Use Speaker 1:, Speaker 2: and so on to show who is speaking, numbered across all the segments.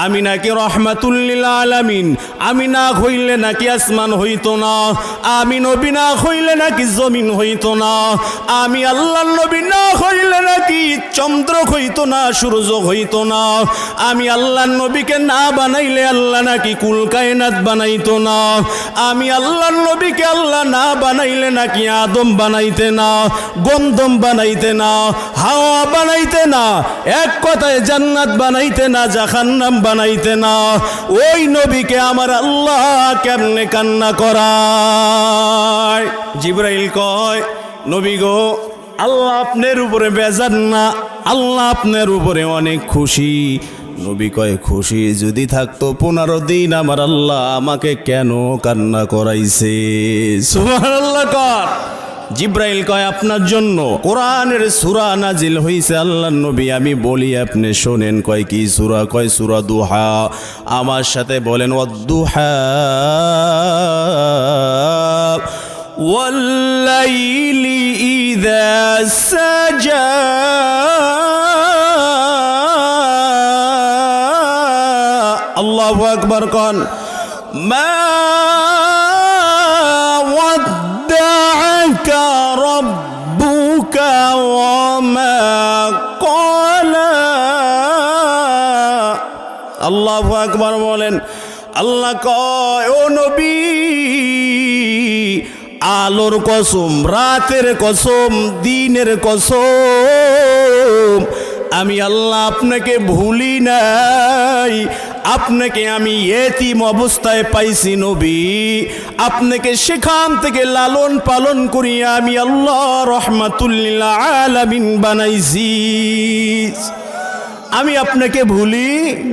Speaker 1: আমি নাকি রহমাতুল লিল আলামিন, আমি না হইলে নাকি আসমান হইতো না, আমি নবী না হইলে নাকি জমিন হইতো না, আমি আল্লাহর নবী না হইলে নাকি চন্দ্র হইতো না, সূর্য হইতো না, আমি আল্লাহর নবীকে না বানাইলে আল্লাহ নাকি কুল কায়নাত বানাইতো না, আমি আল্লাহর নবীকে আল্লাহ না বানাইলে নাকি আদম বানাইতে না, গন্ধম বানাইতে না, হাওয়া বানাইতে না, এক কথায় জান্নাত বানাইতে না, জাহান্নাম বানাইতে না। ওই নবীকে আমার আল্লাহ কেমনে কান্না করায়? জিবরাইল কয়, নবী গো, আল্লাহ আপনার উপরে বেজার না, আল্লাহ আপনার উপরে অনেক খুশি। নবী কয়, খুশি যদি থাকতো 15 দিন আমার আল্লাহ আমাকে কেন কান্না করাইছে? সুবহানাল্লাহ কর। জিব্রাইল কয়, আপনার জন্য কোরআনের সূরা নাজিল হইছে আল্লাহর নবী, আমি বলি আপনি শোনেন। কয় কি সূরা? কয় সূরা দুহা। আমার সাথে বলেন, ওয়াদ-দুহা ওয়াল-লাইলি ইযা সাজা। আল্লাহু আকবার কোন। মা ওয়াদ্দাআকা রাব্বুকা ওয়া মা ক্বালা। আল্লাহু আকবার বলেন। আল্লাহ কয়, ও নবী, আলোর কসম, রাতের কসম, দিনের কসম, আমি আল্লাহ আপনাকে ভুলি নাই। আপনাকে আমি এতিম অবস্থায় পাইছি নবী, আপনাকে সেখান থেকে লালন পালন করিয়া আমি আল্লাহ রহমাতুল লিল আলামিন বানাইছি। আমি আপনাকে ভুলি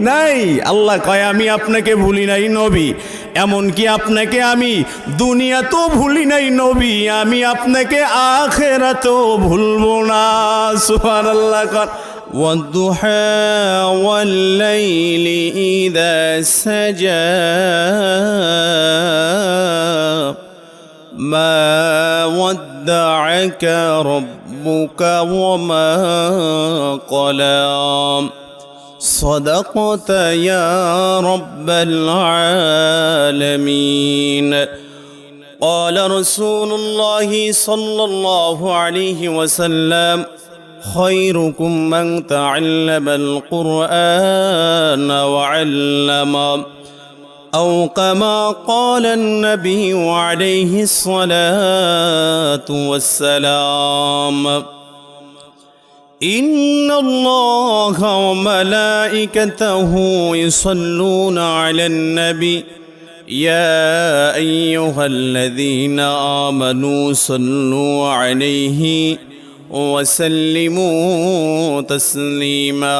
Speaker 1: নাই। আল্লাহ কয়, আমি আপনাকে ভুলি নাই নবী, এমনকি আপনাকে আমি দুনিয়াতেও ভুলি নাই নবী, আমি আপনাকে আখিরাতেও ভুলবো না। সুবহানাল্লাহ কর। ওয়াদ-দুহা ওয়াল-লাইলি ইযা সাজা মা ওয়াদ্দাআকা রাব্বুকা ওয়া মা ক্বালা। صدقت يا رب العالمين. قال رسول الله صلى الله عليه وسلم خيركم من تعلم القرآن وعلمه أو كما قال النبي عليه الصلاة والسلام. إن الله وملائكته يصلون على النبي يا أيها الذين آمنوا صلوا عليه وسلموا تسليما.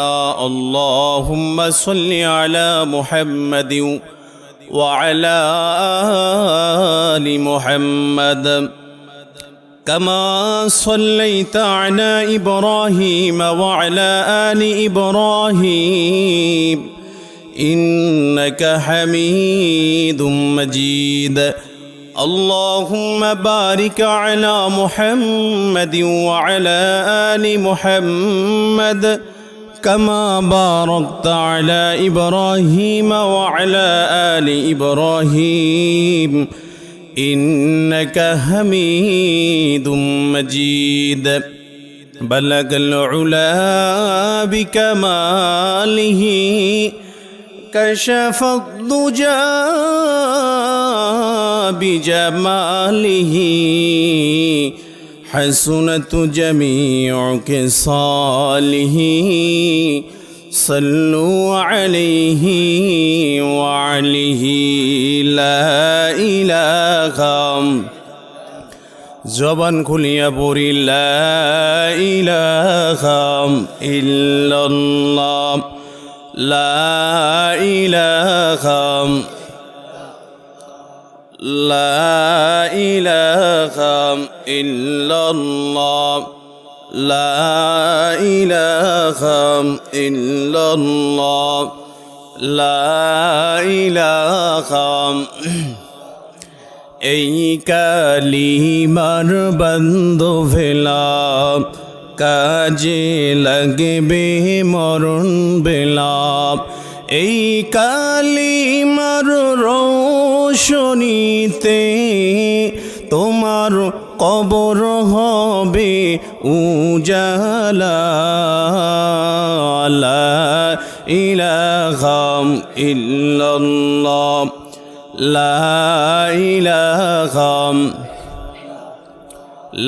Speaker 1: اللهم صل على محمد وعلى آل محمد كما صليت على إبراهيم وعلى آل إبراهيم إنك حميد مجيد. اللهم بارك على محمد وعلى آل محمد كما باركت على إبراهيم وعلى آل إبراهيم إنك حميد مجيد. بلغ العلا بكماله كشف الضجى بجماله حسنت جميع خصاله. صلوا عليه وعليه لا إله. জবান খুলিয়া পড়ি, লা ইলাহা ইল্লাল্লাহ, লা ইলাহা, লা ইলাহা ইল্লাল্লাহ, লা ইলাহা ইল্লাল্লাহ, লা ইলাহা। এই কালিমার বান্ধবেলা কাজে লাগবে মরণ বেলা, এই কালিমার রোশনীতে তোমার কবর হবে উজালা। লা ইলাহা ইল্লাল্লাহ, লা ইলাহা,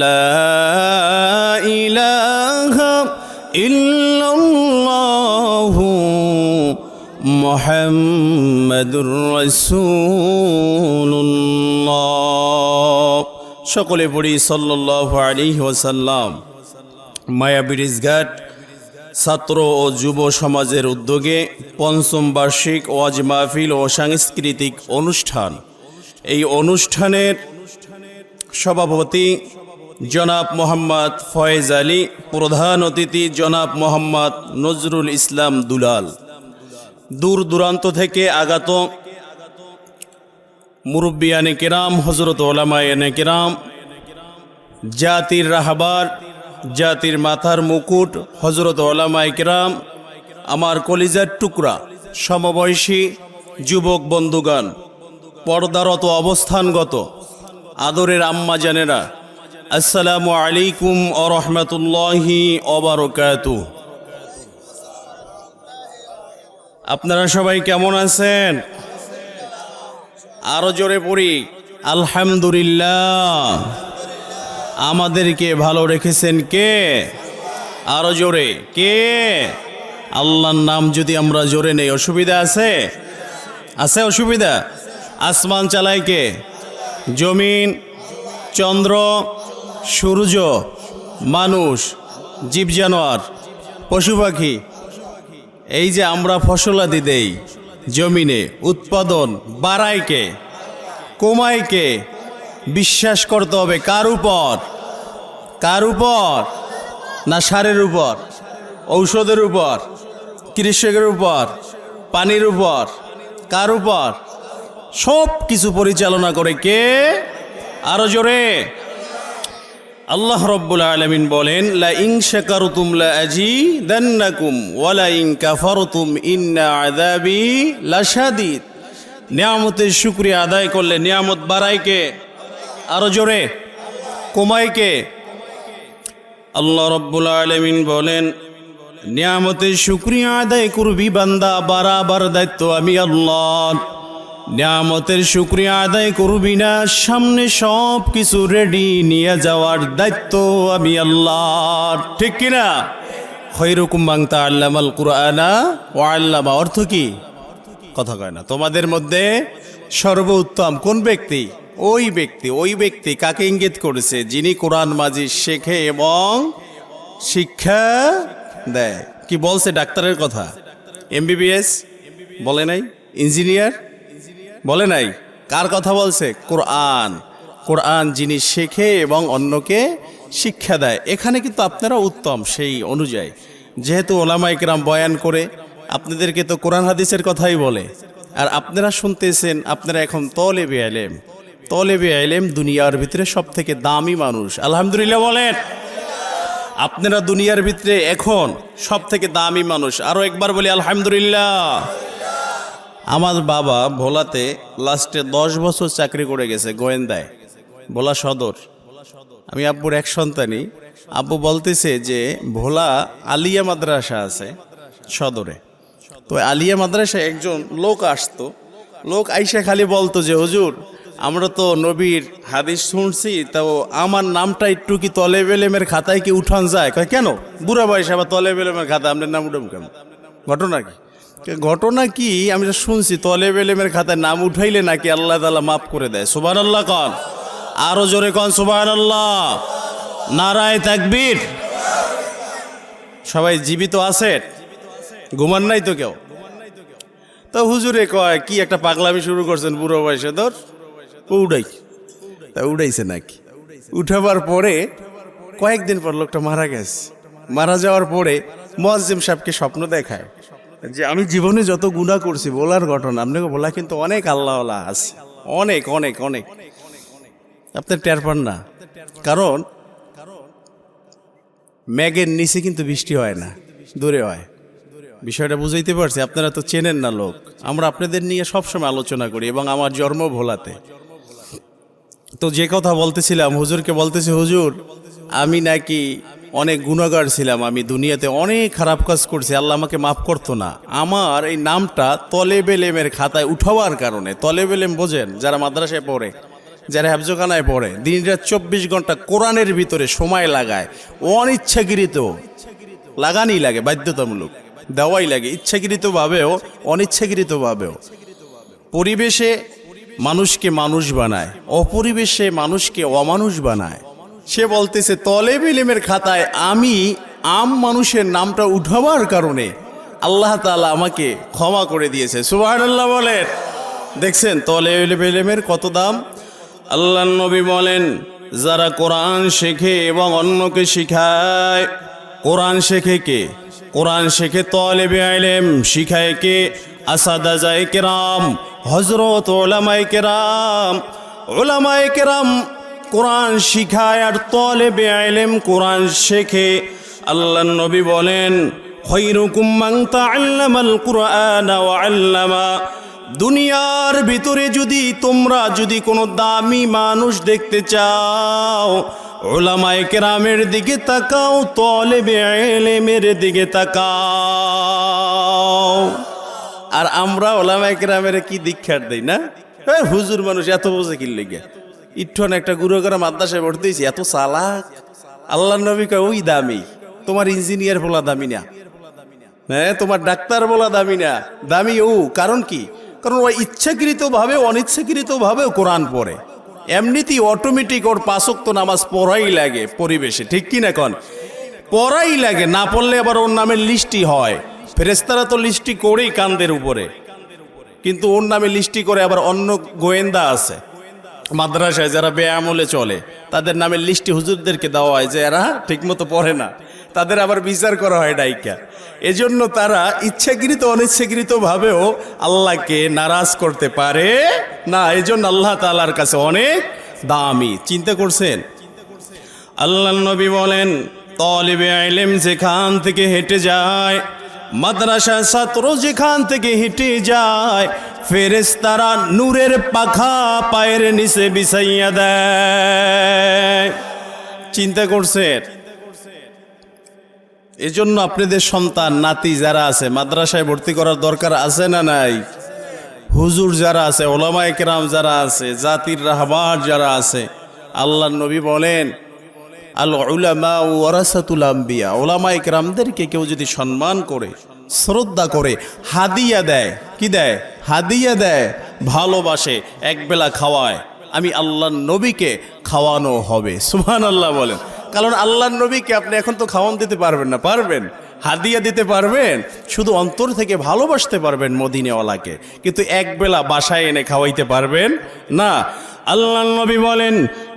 Speaker 1: লা ইলাহা ইল্লাল্লাহু মুহাম্মাদুর রাসূলুল্লাহ। সকলে পড়ি সাল্লাল্লাহু আলাইহি ওয়াসাল্লাম। মায়াবী ইজঘাট ছাত্র ও যুব সমাজের উদ্যোগে পঞ্চম বার্ষিক ওয়াজ মাহফিল ও সাংস্কৃতিক অনুষ্ঠান। এই অনুষ্ঠানের সভাপতি জনাব মোহাম্মদ ফয়েজ আলী, প্রধান অতিথি জনাব মোহাম্মদ নজরুল ইসলাম দুলাল। দূর দূরান্ত থেকে আগত মুরব্বিয়ানে কেরাম, হজরত ওলামায়ে কেরাম, জাতির রাহবার, জাতির মাথার মুকুট হজরত ওলামায়ে কেরাম, আমার কলিজার টুকরা সমবয়সী যুবক বন্ধুগণ, পর্দারত অবস্থানগত আদরের আম্মা জানেরা, আসসালামু আলাইকুম ওয়া রাহমাতুল্লাহি ওয়া বারাকাতুহু। আপনারা সবাই কেমন আছেন? আরো জোরে পড়ি আলহামদুলিল্লাহ। আমাদেরকে ভালো রেখেছেন কে? আরো জোরে কে? আল্লাহর নাম যদি আমরা জোরে নেই অসুবিধা আছে? আছে অসুবিধা? আসমান চালায় কে? জমিন, চন্দ্র, সূর্য, মানুষ, জীব জানোয়ার, পশু পাখি। এই যে আমরা ফসলাদি দেই জমিনে, উৎপাদন বাড়ায় কে? কমায় কে? বিশ্বাস করতে হবে কার উপর? কার উপর? না সারের উপর, ঔষধের উপর, কৃষকের উপর, পানির উপর? কার উপর? সব কিছু পরিচালনা করে কে? আরো জোরে আল্লাহ রব্বুল আলামিন বলেন, লা ইন শাকারতুম লা আযীদান্নাকুম ওয়া লা ইন কাফারতুম ইন্না আযাবি লাশাদীদ। নিয়ামতের শুকরিয়া আদায় করলে নিয়ামত বাড়ায় কে? আরো জোরে কমায় কে? আল্লাহ রব্বুল আলামিন বলেন, নিয়ামতের শুকরিয়া আদায় করবি বান্দা, বারবার দায়িত্ব আমি আল্লাহ। নিয়ামতের শুকরিয়া আদায় করবি না, সামনে সব কিছু রেডি নিয়ে যাওয়ার দায়িত্ব আমি আল্লাহ। ঠিক কিনা? খৈরুকুম মান তাআল্লামাল কুরআনা ওয়া আল্লামা। অর্থ কি? কথা কয় না। তোমাদের মধ্যে সর্বোত্তম কোন ব্যক্তি? ওই ব্যক্তি। ওই ব্যক্তি কাকে ইঙ্গিত করেছে? যিনি কোরআন মাজিদ শেখে এবং শিক্ষা দেয়। কি বলছে? ডাক্তারের কথা। এমবিবিএস বলে নাই? ইঞ্জিনিয়ার বলে নাই? কার কথা বলছে? কোরআন। কোরআন যিনি শেখে এবং অন্যকে শিক্ষা দেয়। এখানে কিন্তু আপনারা উত্তম সেই অনুযায়ী। যেহেতু ওলামায়ে কেরাম বয়ান করে, আপনাদেরকে তো কোরআন হাদিসের কথাই বলে, আর আপনারা শুনতেছেন। আপনারা এখন তলেবে ইলম। তলেবে ইলম দুনিয়ার ভিতরে সব থেকে দামি মানুষ। আলহামদুলিল্লাহ বলেন। আপনারা দুনিয়ার ভিতরে এখন সব থেকে দামি মানুষ। আরো একবার বলি আলহামদুলিল্লাহ। আমার বাবা ভোলাতে লাস্টে 10 বছর চাকরি করে গেছে গোয়েন্দায়, ভোলা সদর। আমি আব্বুর এক সন্তানই। আব্বু বলতেছে যে ভোলা আলিয়া মাদ্রাসা আছে সদরে, তো আলিয়া মাদ্রাসায় একজন লোক আসতো। লোক আইসা খালি বলতো যে হুজুর, আমরা তো নবীর হাদিস শুনছি, তো আমার নামটা একটু কি তলেবে ইলমের খাতায় কি উঠান যায়? কয় কেন? বুড়া বয়স আবার তলেবে ইলমের খাতায় আপনার নাম উঠাম কেন? ঘটনা কি? ঘটনা কি? আমি তো শুনছি তলেবে ইলমের খাতায় নাম উঠাইলে নাকি আল্লাহ তাআলা মাফ করে দেয়। সুবহানাল্লাহ কন। আরো জোরে কন সুবহানাল্লাহ। নারায়ে তাকবীর। সবাই জীবিত আছে? ঘুমান নাই তো কেউ? তো হুজুরে কয় কি একটা পাগলামি শুরু করছেন বুড়ো বয়সে? ধর উড়াই। তা উড়াইছে নাকি? উঠাবার পরে কয়েকদিন পর লোকটা মারা গেছে। মারা যাওয়ার পরে মুয়াজ্জিম সাহেবকে স্বপ্ন দেখায় যে আমি জীবনে যত গুনাহ করছি, বলার ঘটনা আপনাকে বলা কিন্তু অনেক আল্লাহওয়ালা আছে, অনেক অনেক অনেক। আপনি টের পান না, কারণ মেঘের নিচে কিন্তু বৃষ্টি হয় না, দূরে হয়। বিষয়টা বুঝাইতে পারছি? আপনারা তো চেনেন না লোক, আমরা আপনাদের নিয়ে সবসময় আলোচনা করি এবং আমার জন্ম ভোলাতে। তো যে কথা বলতেছিলাম, হুজুরকে বলতেছি, হুজুর আমি নাকি অনেক গুনাহগার ছিলাম, আমি দুনিয়াতে অনেক খারাপ কাজ করছি, আল্লাহ আমাকে মাফ করতো না। আমার এই নামটা তলেবে ইলমের খাতায় উঠাবার কারণে, তলেবে ইলম বোঝেন যারা মাদ্রাসায় পড়ে, যারা হেফজখানায় পড়ে, দিনরাত 24 ঘন্টা কোরআনের ভিতরে সময় লাগায়, অনিচ্ছাকৃত লাগানি লাগে, বাধ্যতামূলক দেওয়াই লাগে, ইচ্ছাকৃতভাবেও অনিচ্ছাকৃতভাবেও। পরিবেশে মানুষকে মানুষ বানায়, অপরিবেশে মানুষকে অমানুষ বানায়। সে বলতেছে তলেব ইলমের খাতায় আমি আম মানুষের নামটা উঠাবার কারণে আল্লাহ তাআলা আমাকে ক্ষমা করে দিয়েছে। সুবহানাল্লাহ বলেন। দেখছেন তলেব ইলমের কত দাম। আল্লাহ নবী বলেন, যারা কোরআন শেখে এবং অন্যকে শিখায়। কোরআন শেখে কে? কোরআন শেখে তলেবে ইলম, শিখায় কে? আসাদায়ে কেরাম, হযরত উলামায়ে কেরাম। উলামায়ে কেরাম কোরআন শিখায় আর তলেবে ইলম কোরআন শেখে। আল্লাহ নবী বলেন, খায়রুকুম মান তাআল্লামাল কুরআনা ওয়া আল্লামা। দুনিয়ার ভিতরে তোমরা যদি কোনো দামি মানুষ দেখতে চাও, উলামায়ে কেরামের দিকে তাকাও, তলেবে ইলমের দিকে তাকাও। আর আমরা উলামায়ে কেরামের কি দীক্ষার দেই না? হুজুর মানুষ এত বোঝে কি লেগে, ইট্ঠন একটা গুরুগরা মাদ্রাসায় ভর্তি হয়েছি, এত চালাক। আল্লাহ নবী কয় ওই দামি, তোমার ইঞ্জিনিয়ার বলা দামি না, হ্যাঁ তোমার ডাক্তার বলা দামি না, দামি ও। কারণ কি? কারণ ও ইচ্ছাকৃতভাবে অনিচ্ছাকৃতভাবে কোরআন পড়ে। এমনিতেই অটোমেটিক ওর 5 ওয়াক্ত নামাজ পড়াই লাগে পরিবেশে, ঠিক কি না? কন পড়াই লাগে, না পড়লে আবার ওর নামের লিস্টি হয়। ফেরেশতারা তো লিস্টি করেই কান্দের উপরে, কিন্তু ওর নামে লিস্টি করে আবার অন্য গোয়েন্দা আছে মাদ্রাসায় যারা বেআমলে চলে, তাদের নামের লিস্টি হুজুরদেরকে দেওয়া হয় যে এরা ঠিকমতো পড়ে না, তাদের আবার বিচার করা হয় ডাইকা। এজন্য তারা ইচ্ছাকৃত অনিচ্ছাকৃত ভাবেও আল্লাহকে নারাজ করতে পারে না। এজন্য আল্লাহ তাআলার কাছে অনেক দামি। চিন্তা করছেন? আল্লাহ নবী বলেন, তলেবে ইলম যেখান থেকে হেঁটে যায়, মাদ্রাসার ছাত্র যেখান থেকে হেঁটে যায়, ফেরেশতারা নূরের পাখা পায়ের নিচে বিছাইয়া দেয়। চিন্তা করছেন? এজন্য আপনাদের সন্তান নাতি যারা আছে মাদ্রাসায় ভর্তি করার দরকার আছে না নাই? হুজুর যারা আছে, উলামায়ে কেরাম যারা আছে, জাতির রাহবার যারা আছে, আল্লাহর নবী বলেন, আল উলামা ওয়ারাসাতুল আম্বিয়া। উলামায়ে কেরামদেরকে কেউ যদি সম্মান করে, শ্রদ্ধা করে, হাদিয়া দেয়, কি দেয়? হাদিয়া দেয়, ভালোবাসে, একবেলা খাওয়ায়, আমি আল্লাহর নবীকে খাওয়ানো হবে। সুবহানাল্লাহ বলেন। কারণ আল্লাহর নবীকে আপনি এখন তো খাওয়ান দিতে পারবেন না, পারবেন? হাদিয়া দিতে পারবেন, শুধু অন্তর থেকে ভালোবাসতে পারবেন মদিনাওয়ালাকে, কিন্তু একবেলা বাসায় এনে খাওয়াইতে পারবেন না। আল্লাহর নবী বলেন,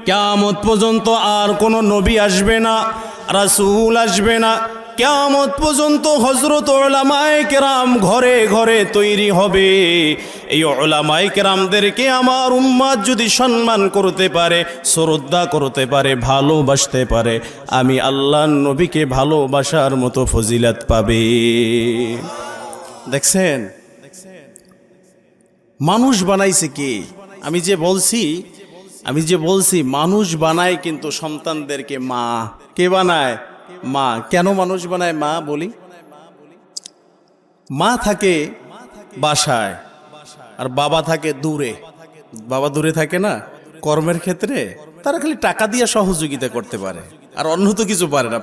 Speaker 1: কিয়ামত পর্যন্ত আর কোনো নবী আসবে না, রাসূল আসবে না। কিয়ামত পর্যন্ত হযরত উলামায়ে কেরাম ঘরে ঘরে তৈরি হবে। এই উলামায়ে কেরামদেরকে আমার উম্মত যদি সম্মান করতে পারে, শ্রদ্ধা করতে পারে, ভালোবাসতে পারে, আমি আল্লাহর নবীকে ভালোবাসার মতো ফজিলত পাবে। দেখছেন মানুষ বানাইছে কে? আমি যে বলছি মানুষ বানায় কিন্তু সন্তানদেরকে মা। কে বানায়? মা। কেন মানুষ বানায় মা বলি? মা থাকে বাসায় আর বাবা থাকে দূরে। বাবা দূরে থাকে না কর্মের ক্ষেত্রে, তারা খালি টাকা দিয়ে সহযোগিতা করতে পারে, আর অন্য তো কিছু পারে না।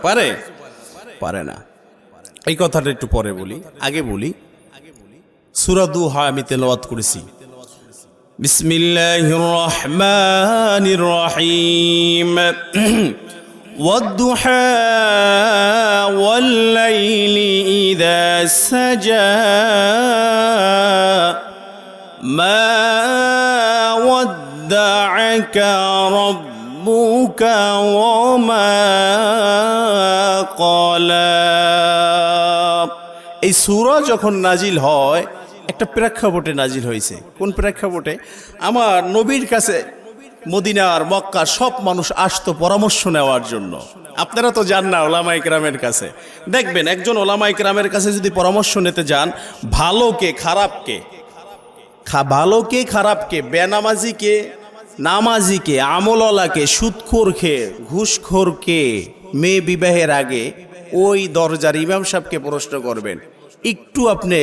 Speaker 1: পারে না। এই কথাটা একটু পরে বলি, আগে বলি। সূরা দুহা আমি তেলাওয়াত করেছি। বিসমিল্লাহির রহমানির রহিম। والضحى والليل إذا سجى ما ودعك ربك وما قلى। এই সূরা যখন নাজিল হয় একটা প্রেক্ষাপটে নাজিল হয়েছে। কোন প্রেক্ষাপটে? আমার নবীর কাছে মদিনার মক্কা সব মানুষ আসতো পরামর্শ নেওয়ার জন্য। আপনারা তো যান না ওলামায়ে কেরামের কাছে, দেখবেন একজন ওলামায়ে কেরামের কাছে যদি পরামর্শ নিতে যান, ভালোকে খারাপকে, ভালোকে খারাপকে, বেনামাজিকে নামাজিকে, আমলওয়ালাকে, সুদখোরকে, ঘুষখোরকে, মেয়ে বিবাহের আগে ওই দরজার ইমাম সাহেবকে প্রশ্ন করবেন, একটু আপনি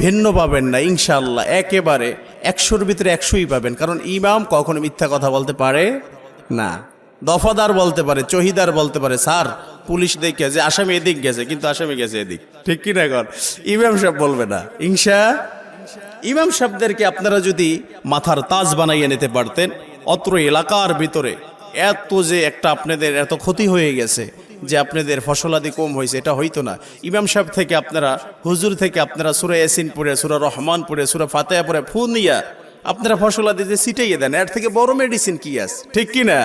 Speaker 1: ভিন্ন পাবেন না ইনশাআল্লাহ, একেবারে 100-র ভিতরে 100ই পাবেন। কারণ ইমাম কখনো মিথ্যা কথা বলতে পারে না, দফাদার বলতে পারে, চহিদার বলতে পারে, স্যার পুলিশ দেখে যে আসামি এদিক গেছে কিন্তু আসামি গেছে এদিক, ঠিক কি না? এখন ইমাম সাহেব বলবে না ইমাম সাহেবদেরকে আপনারা যদি মাথার তাজ বানাইয়ে নিতে পারতেন, অত্র এলাকার ভিতরে এত যে একটা আপনাদের এত ক্ষতি হয়ে গেছে যে আপনাদের ফসলাদি কম হয়েছে, এটা হইতো না। ইমাম সাহেব থেকে আপনারা, হুজুর থেকে আপনারা সূরা ইয়াসিন পড়ে, সূরা রহমান পড়ে, সূরা ফাতিহা পড়ে ফু নিয়া আপনারা ফসলাদি যে ছিটাইয়ে দেন, এর থেকে বড় মেডিসিন কি আছে, ঠিক কি না?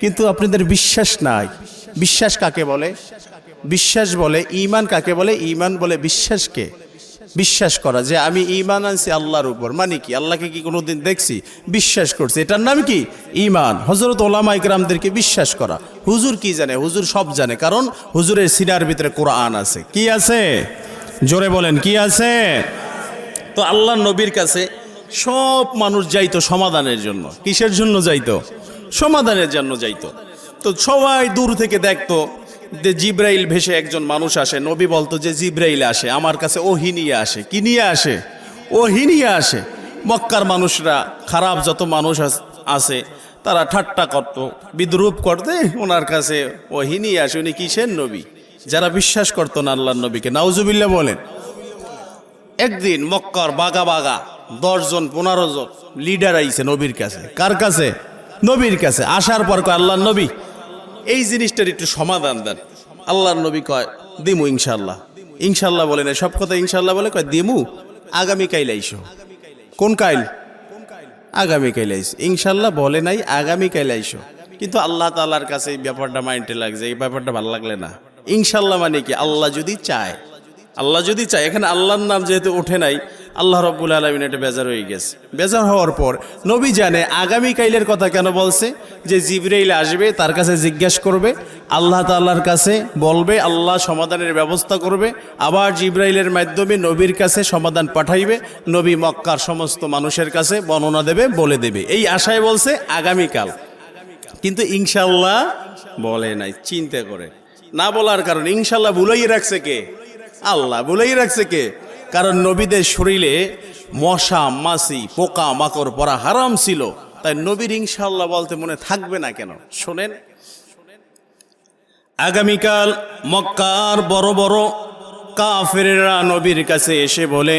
Speaker 1: কিন্তু আপনাদের বিশ্বাস নাই। বিশ্বাস কাকে বলে? বিশ্বাস বলে ঈমান কাকে বলে? ঈমান বলে বিশ্বাসকে। বিশ্বাস করা যে আমি ঈমান আনছি আল্লাহর উপর, মানে কি আল্লাহকে কি কোনোদিন দেখছি? বিশ্বাস করছি, এটার নাম কি? ঈমান। হযরত ওলামায়ে কেরামদেরকে বিশ্বাস করা। হুজুর কি জানে? হুজুর সব জানে, কারণ হুজুরের সিনার ভিতরে কোরআন আছে। কি আছে? জোরে বলেন, কি আছে? তো আল্লাহর নবীর কাছে সব মানুষ যাইতো সমাধানের জন্য। কিসের জন্য যাইতো? সমাধানের জন্য যাইতো। তো সবাই দূর থেকে দেখতো যে জিব্রাইল ভেসে একজন মানুষ আসে। নবী বলতো যে জিব্রাইল আসে আমার কাছে, ওহী নিয়ে আসে। কি নিয়ে আসে? ওহী নিয়ে আসে। মক্কার মানুষরা, খারাপ যত মানুষ আছে তারা ঠাট্টা করত, বিদ্রুপ করতে, ওনার কাছে ওহী নিয়ে আসে। উনি কিসের নবী? যারা বিশ্বাস করতো না আল্লাহর নবীকে, নাউজুবিল্লাহ বলেন। একদিন মক্কার বাগা বাগা 10 জন 15 জন লিডার আইছে নবীর কাছে। কার কাছে? নবীর কাছে। আসার পর কয়, আল্লাহর নবী এই জিনিসটার একটু সমাধান দেন। আল্লাহর নবী কয়, দিমু ইনশাল্লাহ। ইনশাল্লাহ বলে না, সব কথা ইনশাল্লাহ বলে। কয় দিমু, আগামী কাইল আইসো। কোন কাইল? আগামী কাইল আইসো। ইনশাল্লাহ বলে নাই, আগামী কাইল আইসো। কিন্তু আল্লাহ তাআলার কাছে এই ব্যাপারটা মাইন্ডে লাগছে, এই ব্যাপারটা ভালো লাগলে না। ইনশাল্লাহ মানে কি? আল্লাহ যদি চায়। আল্লাহ যদি চায়। এখানে আল্লাহর নাম যেহেতু ওঠে নাই, আল্লাহ রাব্বুল আলামিন এটা বেজার হয়ে গেছে। বেজার হওয়ার পর নবী জানে আগামী কাইলের কথা কেন বলছে, যে জিবরাইল আসবে, তার কাছে জিজ্ঞাসা করবে, আল্লাহ তাআলার কাছে বলবে, আল্লাহ সমাধানের ব্যবস্থা করবে, আবার জিবরাইলের মাধ্যমে নবীর কাছে সমাধান পাঠাইবে, নবী মক্কার সমস্ত মানুষের কাছে বর্ণনা দেবে, বলে দেবে। এই আশায় বলছে আগামীকাল। কিন্তু ইনশাআল্লাহ বলে নাই। চিন্তা করে না বলার কারণ, ইনশাআল্লাহ ভুলেই রাখছে কে? আল্লাহ ভুলেই রাখছে কে? কারণ নবীদের শরীরে মশা মাছি পোকা মাকড় পড়া হারাম ছিল, তাই নবীর ইনশাআল্লাহ বলতে মনে থাকবে না কেন? শোনেন, আগামীকাল মক্কার বড় বড় কাফেররা নবীর কাছে এসে বলে,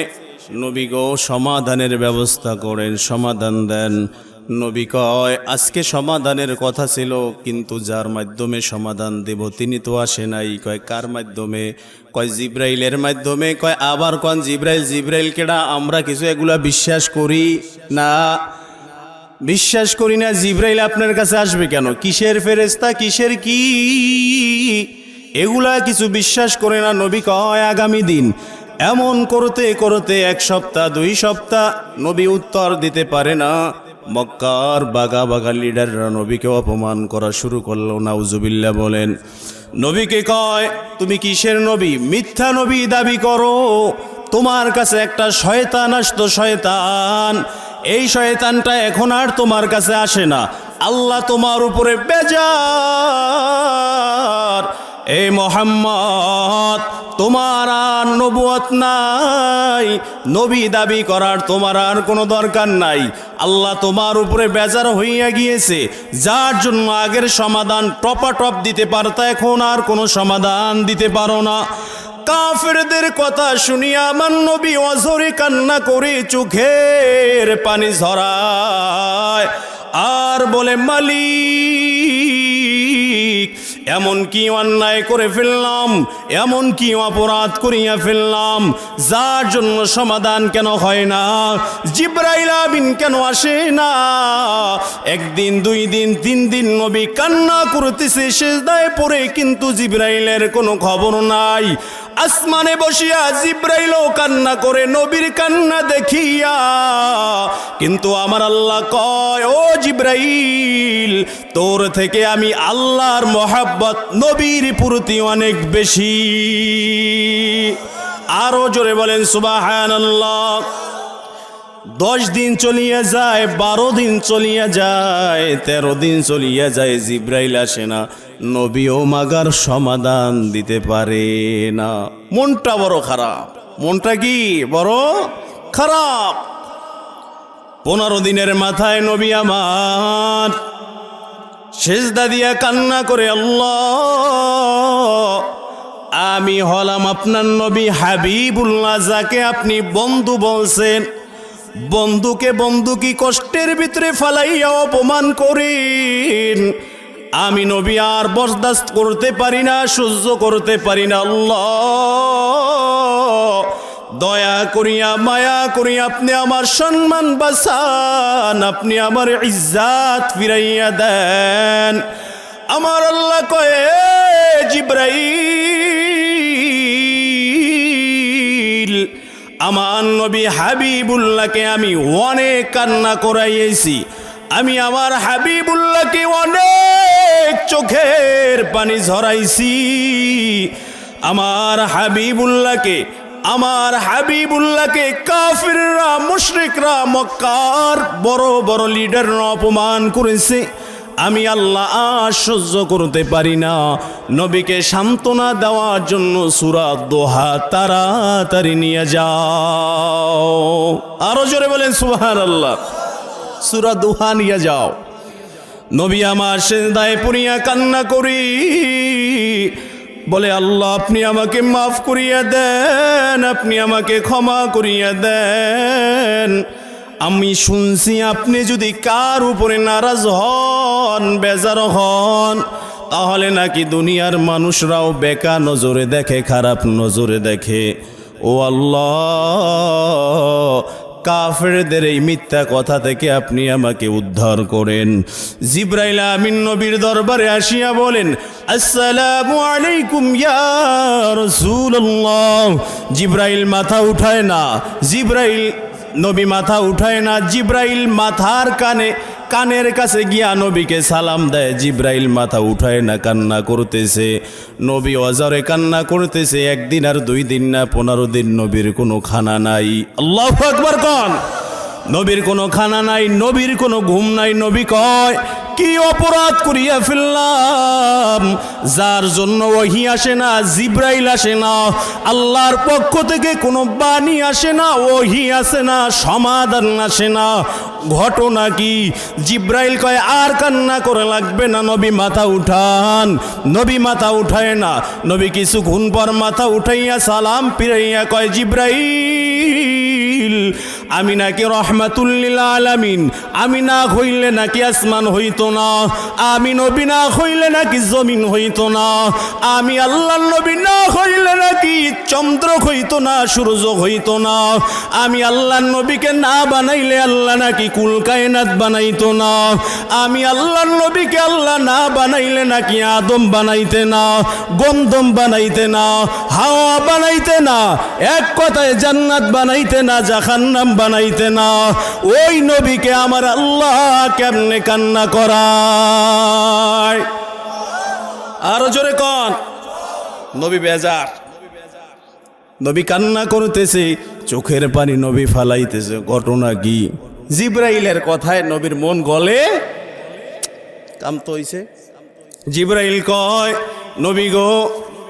Speaker 1: নবী গো সমাধানের ব্যবস্থা করেন, সমাধান দেন। নবী কয়, আজকে সমাধানের কথা ছিল, কিন্তু যার মাধ্যমে সমাধান দেব তিনি তো আসে নাই। কয় কার মাধ্যমে? কয় জিব্রাইলের মাধ্যমে। কয় আবার কোন জিব্রাইল? জিব্রাইল কেডা? আমরা কিছু এগুলা বিশ্বাস করি না, বিশ্বাস করি না। জিব্রাইল আপনার কাছে আসবে কেন? কিসের ফেরেশতা, কিসের কি? এগুলা কিছু বিশ্বাস করে না। নবী কয় আগামী দিন। এমন করতে করতে 1 সপ্তাহ 2 সপ্তাহ নবী উত্তর দিতে পারে না। মক্কার বাগা বাগা লিডাররা নবীকে অপমান করা শুরু করলো। নাউজুবিল্লাহ বলেন। নবীকে কয়, তুমি কিসের নবী? মিথ্যা নবী দাবি করো। তোমার কাছে একটা শয়তান আসতো, শয়তান। এই শয়তানটা এখন আর তোমার কাছে আসে না। আল্লাহ তোমার উপরে বেজার। এই মুহাম্মদ, তোমার আর নবুয়ত নাই, নবী দাবি করার তোমার আর কোনো দরকার নাই। আল্লাহ তোমার উপরে বেজার হইয়া গিয়েছে, যার জন্য আগের সমাধান টপাটপ দিতে পারতা, এখন আর কোনো সমাধান দিতে পারো না। কাফেরদের কথা শুনিয়া আমার নবী অঝরে কান্না করে চোখের পানি ঝরায়, আর বলে, মালিক এমন কি অন্যায় করে ফেললাম, এমন কি অপরাধ করিয়া ফেললাম, যার জন্য সমাধান কেন হয় না? জিব্রাইল আমিন কেন আসে না? 1 দিন 2 দিন 3 দিন নবী কান্না করতেছে, সিজদায় পড়ে, কিন্তু জিব্রাইলের কোনো খবর নাই। আসমানে বসিয়া জিব্রাইলও কান্না করে নবীর কান্না দেখিয়া। কিন্তু আমার আল্লাহ কয়, ও জিব্রাইল, তোর থেকে আমি আল্লাহর মহাব্বত নবীর প্রতি অনেক বেশি। আরো জোরে বলেন সুবহানাল্লাহ। 10 দিন চলিয়া যায়, 12 দিন চলিয়া যায়, 13 দিন চলিয়া যায়, জিব্রাইল আসে না, নবীও মাগার সমাধান দিতে পারে না। মনটা বড় খারাপ, মনটা কি বড় খারাপ। 15 দিনের মাথায় নবী আমার সেজদা দিয়া কান্না করে, আল্লাহ, আমি হলাম আপনার নবী হাবিবুল্লাহ, যাকে আপনি বন্ধু বলছেন। বন্ধুকে বন্ধু কি কষ্টের ভিতরে ফালাইয়া অপমান করেন। আমি নবী আর বরদাস্ত করতে পারি না, সহ্য করতে পারি না। আল্লাহ, দয়া করিয়া মায়া করিয়া আপনি আমার সম্মান বাঁচান, আপনি আমার ইজ্জাত ফিরাইয়া দেন। আমার আল্লাহ কয়ে, জিব্রাইল, আমার নবী হাবিবুল্লাহকে আমি অনেক কান্না করাইয়েছি, আমি আমার হাবিবুল্লাহকে অনেক চোখের পানি ঝরাইছি। আমার হাবিবুল্লাহকে কাফিররা, মুশরিকরা, মক্কার বড় বড় লিডাররা অপমান করেছে। আমি আল্লাহ আর সহ্য করতে পারি না। নবীকে সান্ত্বনা দেওয়ার জন্য সূরা দোহা তাড়াতাড়ি নিয়ে যাও। আরো জোরে বলেন সুবহানাল্লাহ। সূরা দোহা নিয়ে যাও। নবী আমার সিজদায় পড়িয়া কান্না করি, বলে, আল্লাহ, আপনি আমাকে মাফ করিয়া দেন, আপনি আমাকে ক্ষমা করিয়া দেন। আমি শুনছি আপনি যদি কার উপরে নারাজ হন, বেজার হন, তাহলে নাকি দুনিয়ার মানুষরাও বেকা নজরে দেখে, খারাপ নজরে দেখে। ও আল্লাহ, কাফেরদের এই মিথ্যা কথা থেকে আপনি আমাকে উদ্ধার করেন। জিব্রাইল আমিন নবীর দরবারে আসিয়া বলেন, আসসালামু আলাইকুম ইয়া রাসূলুল্লাহ। জিব্রাইল মাথা উঠায় না, নবী মাথা উঠায় না। জিব্রাইল মাথার কানের কাছে গিয়া নবীকে সালাম দেয়। জিব্রাইল মাথা উঠায় না, কান্না করতেছে। নবী অজরে কান্না করতেছে। 1 দিন আর 2 দিন না, 15 দিন নবীর কোনো খানা নাই। আল্লাহু আকবার কোন। নবীর কোনো খানা নাই, নবীর কোনো ঘুম নাই। নবী কয়, কি অপরাধ করিয়া ফেললাম যার জন্য ওহী আসে না, জিব্রাইল আসে না, আল্লাহর পক্ষ থেকে কোনো বাণী আসে না, ওহী আসে না, সমাধান আসে না। ঘটনা কি? জিব্রাইল কয়, আর কান্না করে লাগবে না, নবী মাথা উঠান। নবী মাথা উঠায় না। নবী কিছুক্ষণ পর মাথা উঠাইয়া সালাম ফিরাইয়া কয়, জিব্রাইল, আমি নাকি রহমাতুল লিল আলামিন, আমি না হইলে নাকি আসমান হইতো না, আমি নবী না হইলে নাকি জমিন হইতো না, আমি আল্লাহর নবী না হইলে নাকি চন্দ্র হইতো না, সূর্য হইতো না, আমি আল্লাহর নবীকে না বানাইলে আল্লাহ নাকি কুল কায়নাত বানাইতো না, আমি আল্লাহর নবীকে আল্লাহ না বানাইলে নাকি আদম বানাইতে না, গন্ধম বানাইতে না, হাওয়া বানাইতে না, এক কথায় জান্নাত বানাইতে না, জাহান্নাম বানাইতে না। ওই নবীকে আমার আল্লাহ কেমনে কান্না করায়? আরো জোরে কন। নবী বেজার, নবী কান্না করতেছে, চোখের পানি নবী ফালাইতেছে। ঘটনা কি? জিব্রাইলের কথায় নবীর মন গলে, কাম তো হইছে। জিব্রাইল কয়, নবী গো,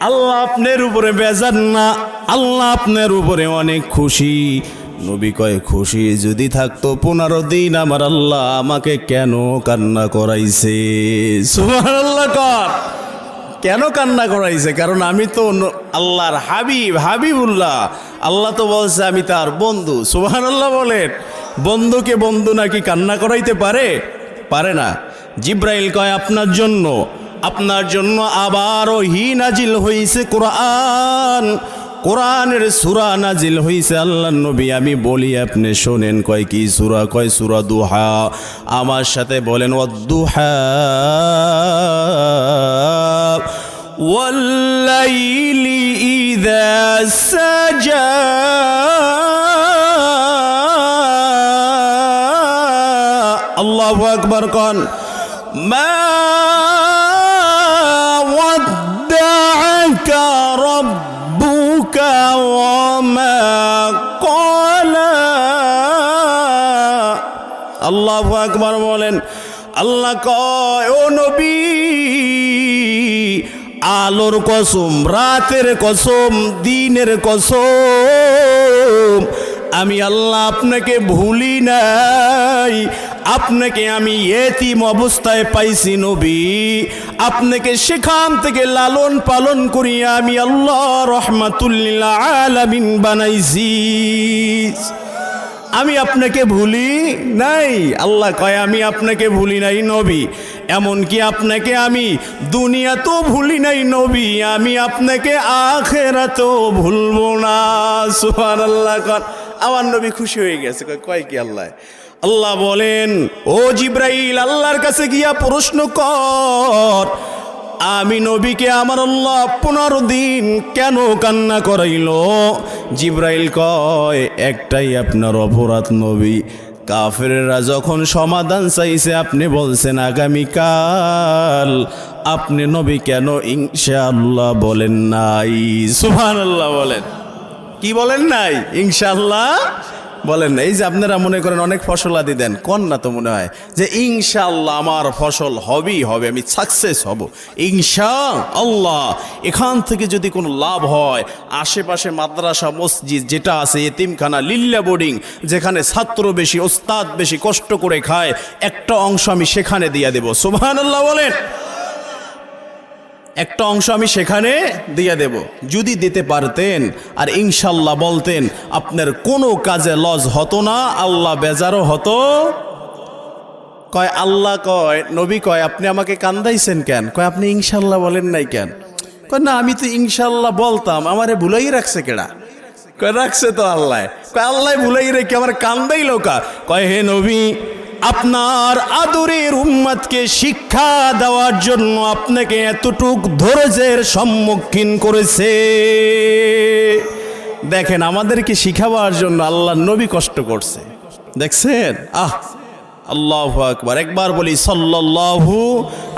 Speaker 1: আল্লাহ আপনার উপরে বেজার না, আল্লাহ আপনার উপরে অনেক খুশি। নবী কয়, খুশি যদি থাকতো 15 দিন আমার আল্লাহ আমাকে কেন কান্না করাইছে? সুবহানাল্লাহ কর। কেন কান্না করাইছে? কারণ আমি তো আল্লাহর হাবিবুল্লাহ। আল্লাহ তো বলছে আমি তার বন্ধু। সুবহানাল্লাহ বলেন। বন্ধুকে বন্ধু নাকি কান্না করাইতে পারে? পারে না। জিব্রাইল কয়, আপনার জন্য আবার ওহী নাজিল হইছে, কোরআনের সূরা নাজিল হইছে। আল্লাহর নবী আমি বলি, আপনি শোনেন। কয় কি সূরা? কয় সূরা দুহা। আমার সাথে বলেন, ওয়াদ-দুহা والليل إذا سجى الله أكبر قال ما ودعك ربك وما قلى الله أكبر বলেন আল্লাহ কয় ও নবী আলোর কসম রাতের কসম দিনের কসম আমি আল্লাহ আপনাকে ভুলি নাই আপনাকে আমি এতিম অবস্থায় পাইছি নবী আপনাকে সেখান থেকে লালন পালন করিয়া আমি আল্লাহ রহমাতুল লিল আলামিন বানাইছি আমি আপনাকে ভুলি নাই আল্লাহ কয় আমি আপনাকে ভুলি নাই নবী এমনকি আপনাকে আমি দুনিয়াতেও ভুলি নাই নবী আমি আপনাকে আখিরাতেও ভুলবো না সুবহানাল্লাহ আমার নবী খুশি হয়ে গেছে কয় কি আল্লাহ আল্লাহ বলেন ও জিব্রাইল আল্লাহর কাছে গিয়া প্রশ্ন কর আমি নবীকে আমার আল্লাহ 15 দিন কেন কান্না করাইল জিব্রাইল কয় একটাই আপনার অপরাধ নবী কাফেররা যখন সমাধান চাইছে আপনি বলছেন আগামীকাল আপনি নবী কেন ইনশাআল্লাহ বলেন নাই সুবহানাল্লাহ বলেন কি বলেন নাই ইনশাআল্লাহ বলেন না এই যে আপনারা মনে করেন অনেক ফসলাদি দেন কোন না তো মনে হয় যে ইনশাআল্লাহ আমার ফসল হবেই হবে আমি সাকসেস হব ইনশাআল্লাহ এখান থেকে যদি কোনো লাভ হয় আশেপাশে মাদ্রাসা মসজিদ যেটা আছে এতিমখানা লিল্লা বোর্ডিং যেখানে ছাত্র বেশি ওস্তাদ বেশি কষ্ট করে খায় একটা অংশ আমি সেখানে দিয়ে দেব সুবহানাল্লাহ বলেন একটা অংশ আমি সেখানে দিয়ে দেব যদি দিতে পারতেন আর ইনশাআল্লাহ বলতেন আপনার কোনো কাজে লস হতো না আল্লাহ বেজারও হতো কয় আল্লাহ কয় নবী কয় আপনি আমাকে কান্দাইছেন কেন কয় আপনি ইনশাআল্লাহ বলেন নাই কেন কয় না আমি তো ইনশাআল্লাহ বলতাম আমারে ভুলাই রাখছে কেডা কয় রাখছে তো আল্লাহ কয় আল্লাহ ভুলাই রেখে আমার কান্দাইলো কা কয় হে নবী আপনার আদরের উম্মতকে শিক্ষা দেওয়ার জন্য আপনাকে এতটুক ধৈর্যের সম্মুখীন করেছে দেখেন আমাদেরকে শিখাবার জন্য আল্লাহ নবী কষ্ট করছে দেখছেন আল্লাহু আকবার একবার বলি সাল্লাল্লাহু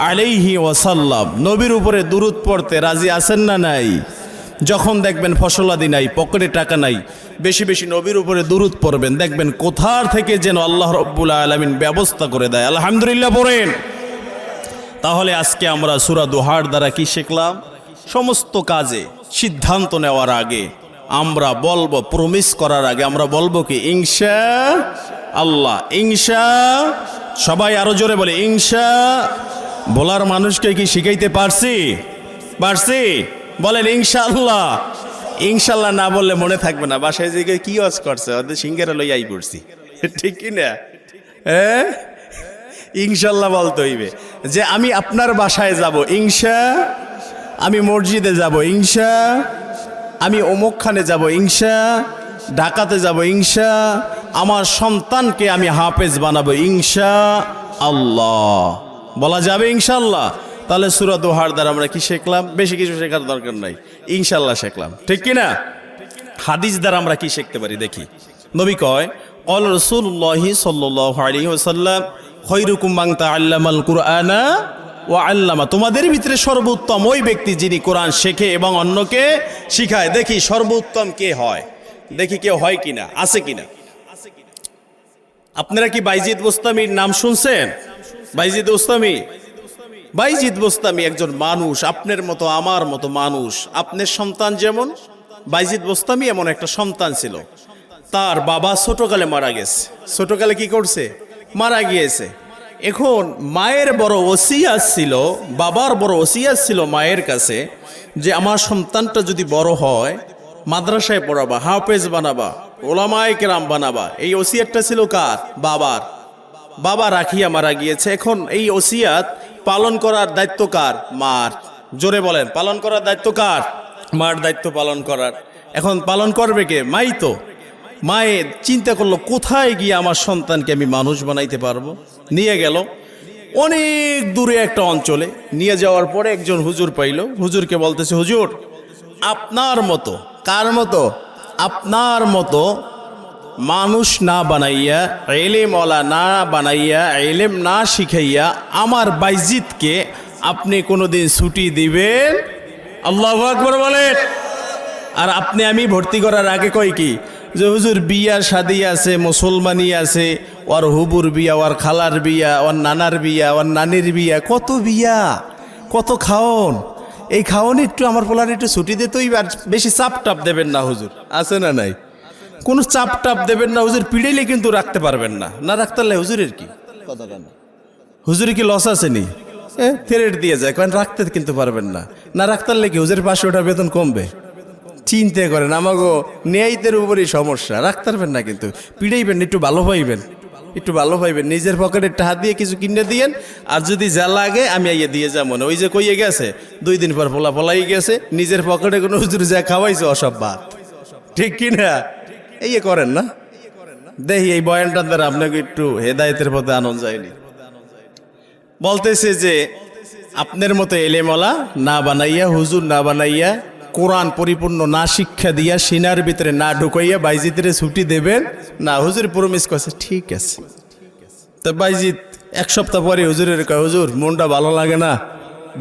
Speaker 1: আলাইহি ওয়াসাল্লাম নবীর উপরে দুরূদ পড়তে রাজি আছেন না নাই যখন দেখবেন ফসলাদি নাই পকেটে টাকা নাই বেশি বেশি নবীর উপরে দুরূদ পড়বেন দেখবেন কোথার থেকে যেন আল্লাহ রাব্বুল আলামিন ব্যবস্থা করে দেয় আলহামদুলিল্লাহ পড়েন তাহলে আজকে আমরা সূরা দুহার দ্বারা কি শিখলাম সমস্ত কাজে সিদ্ধান্ত নেওয়ার আগে আমরা বলবো প্রমিস করার আগে আমরা বলবো কি ইনশাআল্লাহ সবাই আরো জোরে বলে বলার মানুষকে কি শিখাইতে পারছি বলেন ইনশাআল্লাহ না বললে মনে থাকবে না বাসায় যে কি ওয়াজ করছে ওদের সিঙ্গারা লই আই পড়ছি ঠিক কি না ইনশাআল্লাহ বলতে হইবে যে আমি আপনার বাসায় যাব আমি মসজিদে যাব আমি অমুকখানে যাব ঢাকাতে যাব আমার সন্তানকে আমি হাফেজ বানাবো ইনশাআল্লাহ বলা যাবে ইনশাআল্লাহ তাহলে সূরা দুহার দ্বারা আমরা কি শিখলাম বেশি কিছু শেখার দরকার নাই ইনশাআল্লাহ শিখলাম ঠিক কি না হাদিস দ্বারা আমরা কি শিখতে পারি দেখি নবী কয় ক্বাল রাসূলুল্লাহ সাল্লাল্লাহু আলাইহি ওয়াসাল্লাম খায়রুকুম মান তাআল্লামাল কুরআনা ওয়া আল্লামা তোমাদের ভিতরে সর্বোত্তম ওই ব্যক্তি যিনি কোরআন শেখে এবং অন্যকে শিখায় দেখি সর্বোত্তম কে হয় দেখি কেউ হয় কিনা আছে কিনা আপনারা কি বাইজিদ বোস্তামির নাম শুনছেন বাইজিদ বোস্তামি একজন মানুষ আপনার মতো আমার মতো মানুষ আপনার সন্তান যেমন বাইজিদ বোস্তামি এমন একটা সন্তান ছিল তার বাবা ছোটকালে মারা গেছে ছোটকালে কি করছে মারা গিয়েছে এখন মায়ের বড় ওসিয়াত ছিল বাবার বড় ওসিয়াত ছিল মায়ের কাছে যে আমার সন্তানটা যদি বড় হয় মাদ্রাসায় পড়াবা হাফেজ বানাবা ওলামায়ে কেরাম বানাবা এই ওসিয়াতটা ছিল কার বাবা রাখিয়া মারা গিয়েছে এখন এই ওসিয়াত পালন করার দায়িত্ব কার মার জোরে বলেন পালন করার দায়িত্ব কার মার দায়িত্ব পালন করার এখন পালন করবে কে মাই তো মায়ের চিন্তা করলো কোথায় গিয়ে আমার সন্তানকে আমি মানুষ বানাইতে পারবো নিয়ে গেল অনেক দূরে একটা অঞ্চলে নিয়ে যাওয়ার পরে একজন হুজুর পাইল। হুজুরকে বলতেছে, হুজুর আপনার মতো, কার মতো? আপনার মতো মানুষ না বানাইয়া, এলেমওয়ালা না বানাইয়া, এলেম না শিখাইয়া আমার বাইজিদকে আপনি কোনোদিন ছুটি দিবেন? আল্লাহু আকবার বলেন। আর আপনি আমি ভর্তি করার আগে কয় কি যে হুজুর বিয়া শাদি আছে, মুসলমানি আছে, ওর হুবুর বিয়া, ওর খালার বিয়া, ওর নানার বিয়া, ওর নানির বিয়া, কত বিয়া, কত খাওন। এই খাওন একটু আমার পোলার একটু ছুটি দিতেই, আর বেশি চাপ টাপ দেবেন না হুজুর, আছে না নাই? কোনো চাপ টাপ দেবেন না হুজুর, পিড়াইলে কিন্তু রাখতে পারবেন না, না রাখতে পারলে হুজুরের কি কথা, হুজুরের কি লস আছে নি? ফেরেট দিয়ে যায়, কারণ রাখতে কিন্তু পারবেন না, না রাখতে পারলে কি হুজুরের 500 টাকা বেতন কমবে? চিন্তা করেন, আমাগো ন্যায়দের উপরই সমস্যা, রাখতে পারবেন না কিন্তু পিড়াইবেন, একটু ভালো পাইবেন, একটু ভালো পাইবেন, নিজের পকেটের টাকা দিয়ে কিছু কিনে দিয়েন, আর যদি যা লাগে আমি আইয়ে দিয়ে যাবো না। ওই যে কইয়ে গেছে 2 দিন পর পলাই গেছে, নিজের পকেটে কোনো হুজুর যা খাওয়াইছে অসব বাদ, ঠিক কিনা? এই করেন না? দেখি এই বয়ানটার দ্বারা আপনাকে একটু হেদায়েতের পথে আনন্দ যায়নি। বলতেছে যে আপনার মতো এলেমওয়ালা না বানাইয়া, হুজুর না বানাইয়া, কোরআন পরিপূর্ণ না শিক্ষা দিয়া, সিনার ভিতরে না ঢুকাইয়া বাইজিদের ছুটি দেবেন না? হুজুর প্রমিস করছে, ঠিক আছে। তো বাইজিদ 1 সপ্তাহ পরে হুজুরের কয়, হুজুর মনটা ভালো লাগে না,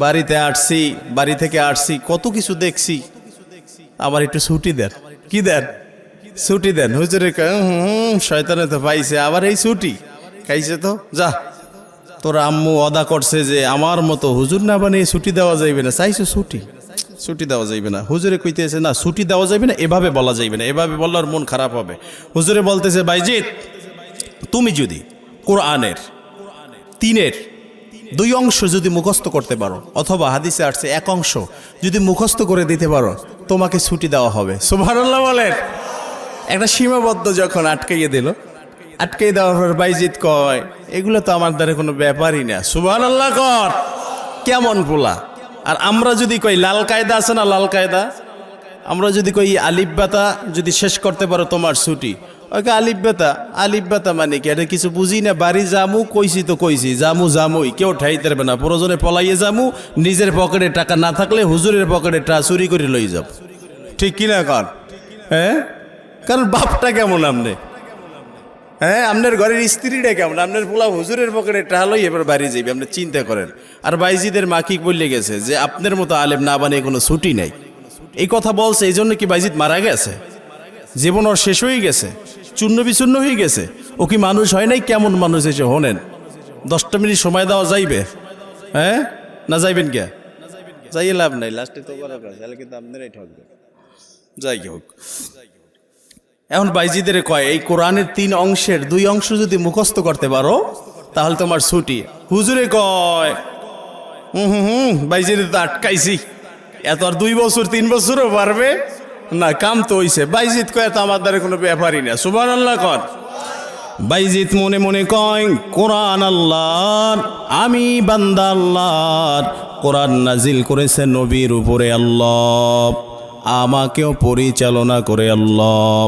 Speaker 1: বাড়িতে আসছি, বাড়ি থেকে আসছি, কত কিছু দেখছি, আবার একটু ছুটি দেন। কি দেন? ছুটি দেন। হুজুরের কয়, শয়তানে তো পাইছে, আবার এই ছুটি খাইছে, তো যা, তোর আম্মু অদা করছে যে আমার মতো হুজুর না বানিয়ে ছুটি দেওয়া যাইবে না, চাইছো ছুটি, ছুটি দেওয়া যাইবে না। হুজুরে কইতেছে না, ছুটি দেওয়া যাইবে না, এভাবে বলা যাইবে না, এভাবে বললে ওর মন খারাপ হবে। হুজুরে বলতেছে, বাইজিদ তুমি যদি কোরআনের 3-এর 2 অংশ যদি মুখস্থ করতে পারো, অথবা হাদিসে আসছে 1 অংশ যদি মুখস্থ করে দিতে পারো, তোমাকে ছুটি দেওয়া হবে। সুবহানাল্লাহ বলেন। একটা সীমাবদ্ধ যখন আটকাইয়ে দিল, আটকাই দেওয়ার পর বাইজিদ কয়, এগুলো তো আমার দ্বারা কোনো ব্যাপারই না। সুবহানাল্লাহ কর, কেমন পোলা। আর আমরা যদি কই লাল কায়দা আছে না, লাল কায়দা, আমরা যদি কই আলিফবাতা যদি শেষ করতে পারো তোমার ছুটি, ওকে আলিফবাতা মানে কি? এটা কিছু বুঝি না, বাড়ি জামু, কইছি তো কইছি, জামুই, কেউ ঠাইতে পারবে না, প্রয়োজনে পলাইয়ে জামু, নিজের পকেটে টাকা না থাকলে হুজুরের পকেটে টাকা চুরি করে লই যাব, ঠিক কিনা কর? হ্যাঁ, কারণ বাপটা কেমন আপনি, হ্যাঁ, আপনার ঘরের স্ত্রীটা কেমন, আপনার পোলা হুজুরের পকেটে টাকা লই এবার বাড়ি যাইবে, আপনি চিন্তা করেন। আর বাইজিদের মা কি বললে গেছে যে আপনার মতো আলেম না বানিয়ে কোনো ছুটি নাই, এই কথা বলছে। এই জন্য কি বাইজিদ মারা গেছে? জীবন ওর শেষ হয়ে গেছে, চূর্ণ বিচূর্ণ হয়ে গেছে। ও কি মানুষ হয় নাই? কেমন মানুষ এসে হনেন। 10টা মিনিট সময় দেওয়া যাইবে? হ্যাঁ, না যাইবেন কে? যাইয়ে লাভ নাই, লাস্টে তো কিন্তু আপনারাই ঠকবে। যাই হোক, এখন বাইজিদের কয়, এই কোরআনের 3 অংশের 2 অংশ যদি মুখস্থ করতে পারো তাহলে তোমার ছুটি। হুজুরে কয়, বাইজিদের তো আটকাইছি, এত আর 2 বছর 3 বছরও পারবে না, কাম তো হইছে। বাইজিদ কয়, তো আমার দ্বারা কোনো ব্যাপারই না। সুবহানাল্লাহ কর। বাইজিদ মনে মনে কয়, কোরআন আল্লাহর, আমি বান্দা আল্লাহর, কোরআন নাজিল করেছে নবীর উপরে আল্লাহ, আমাকেও পরিচালনা করে আল্লাহ।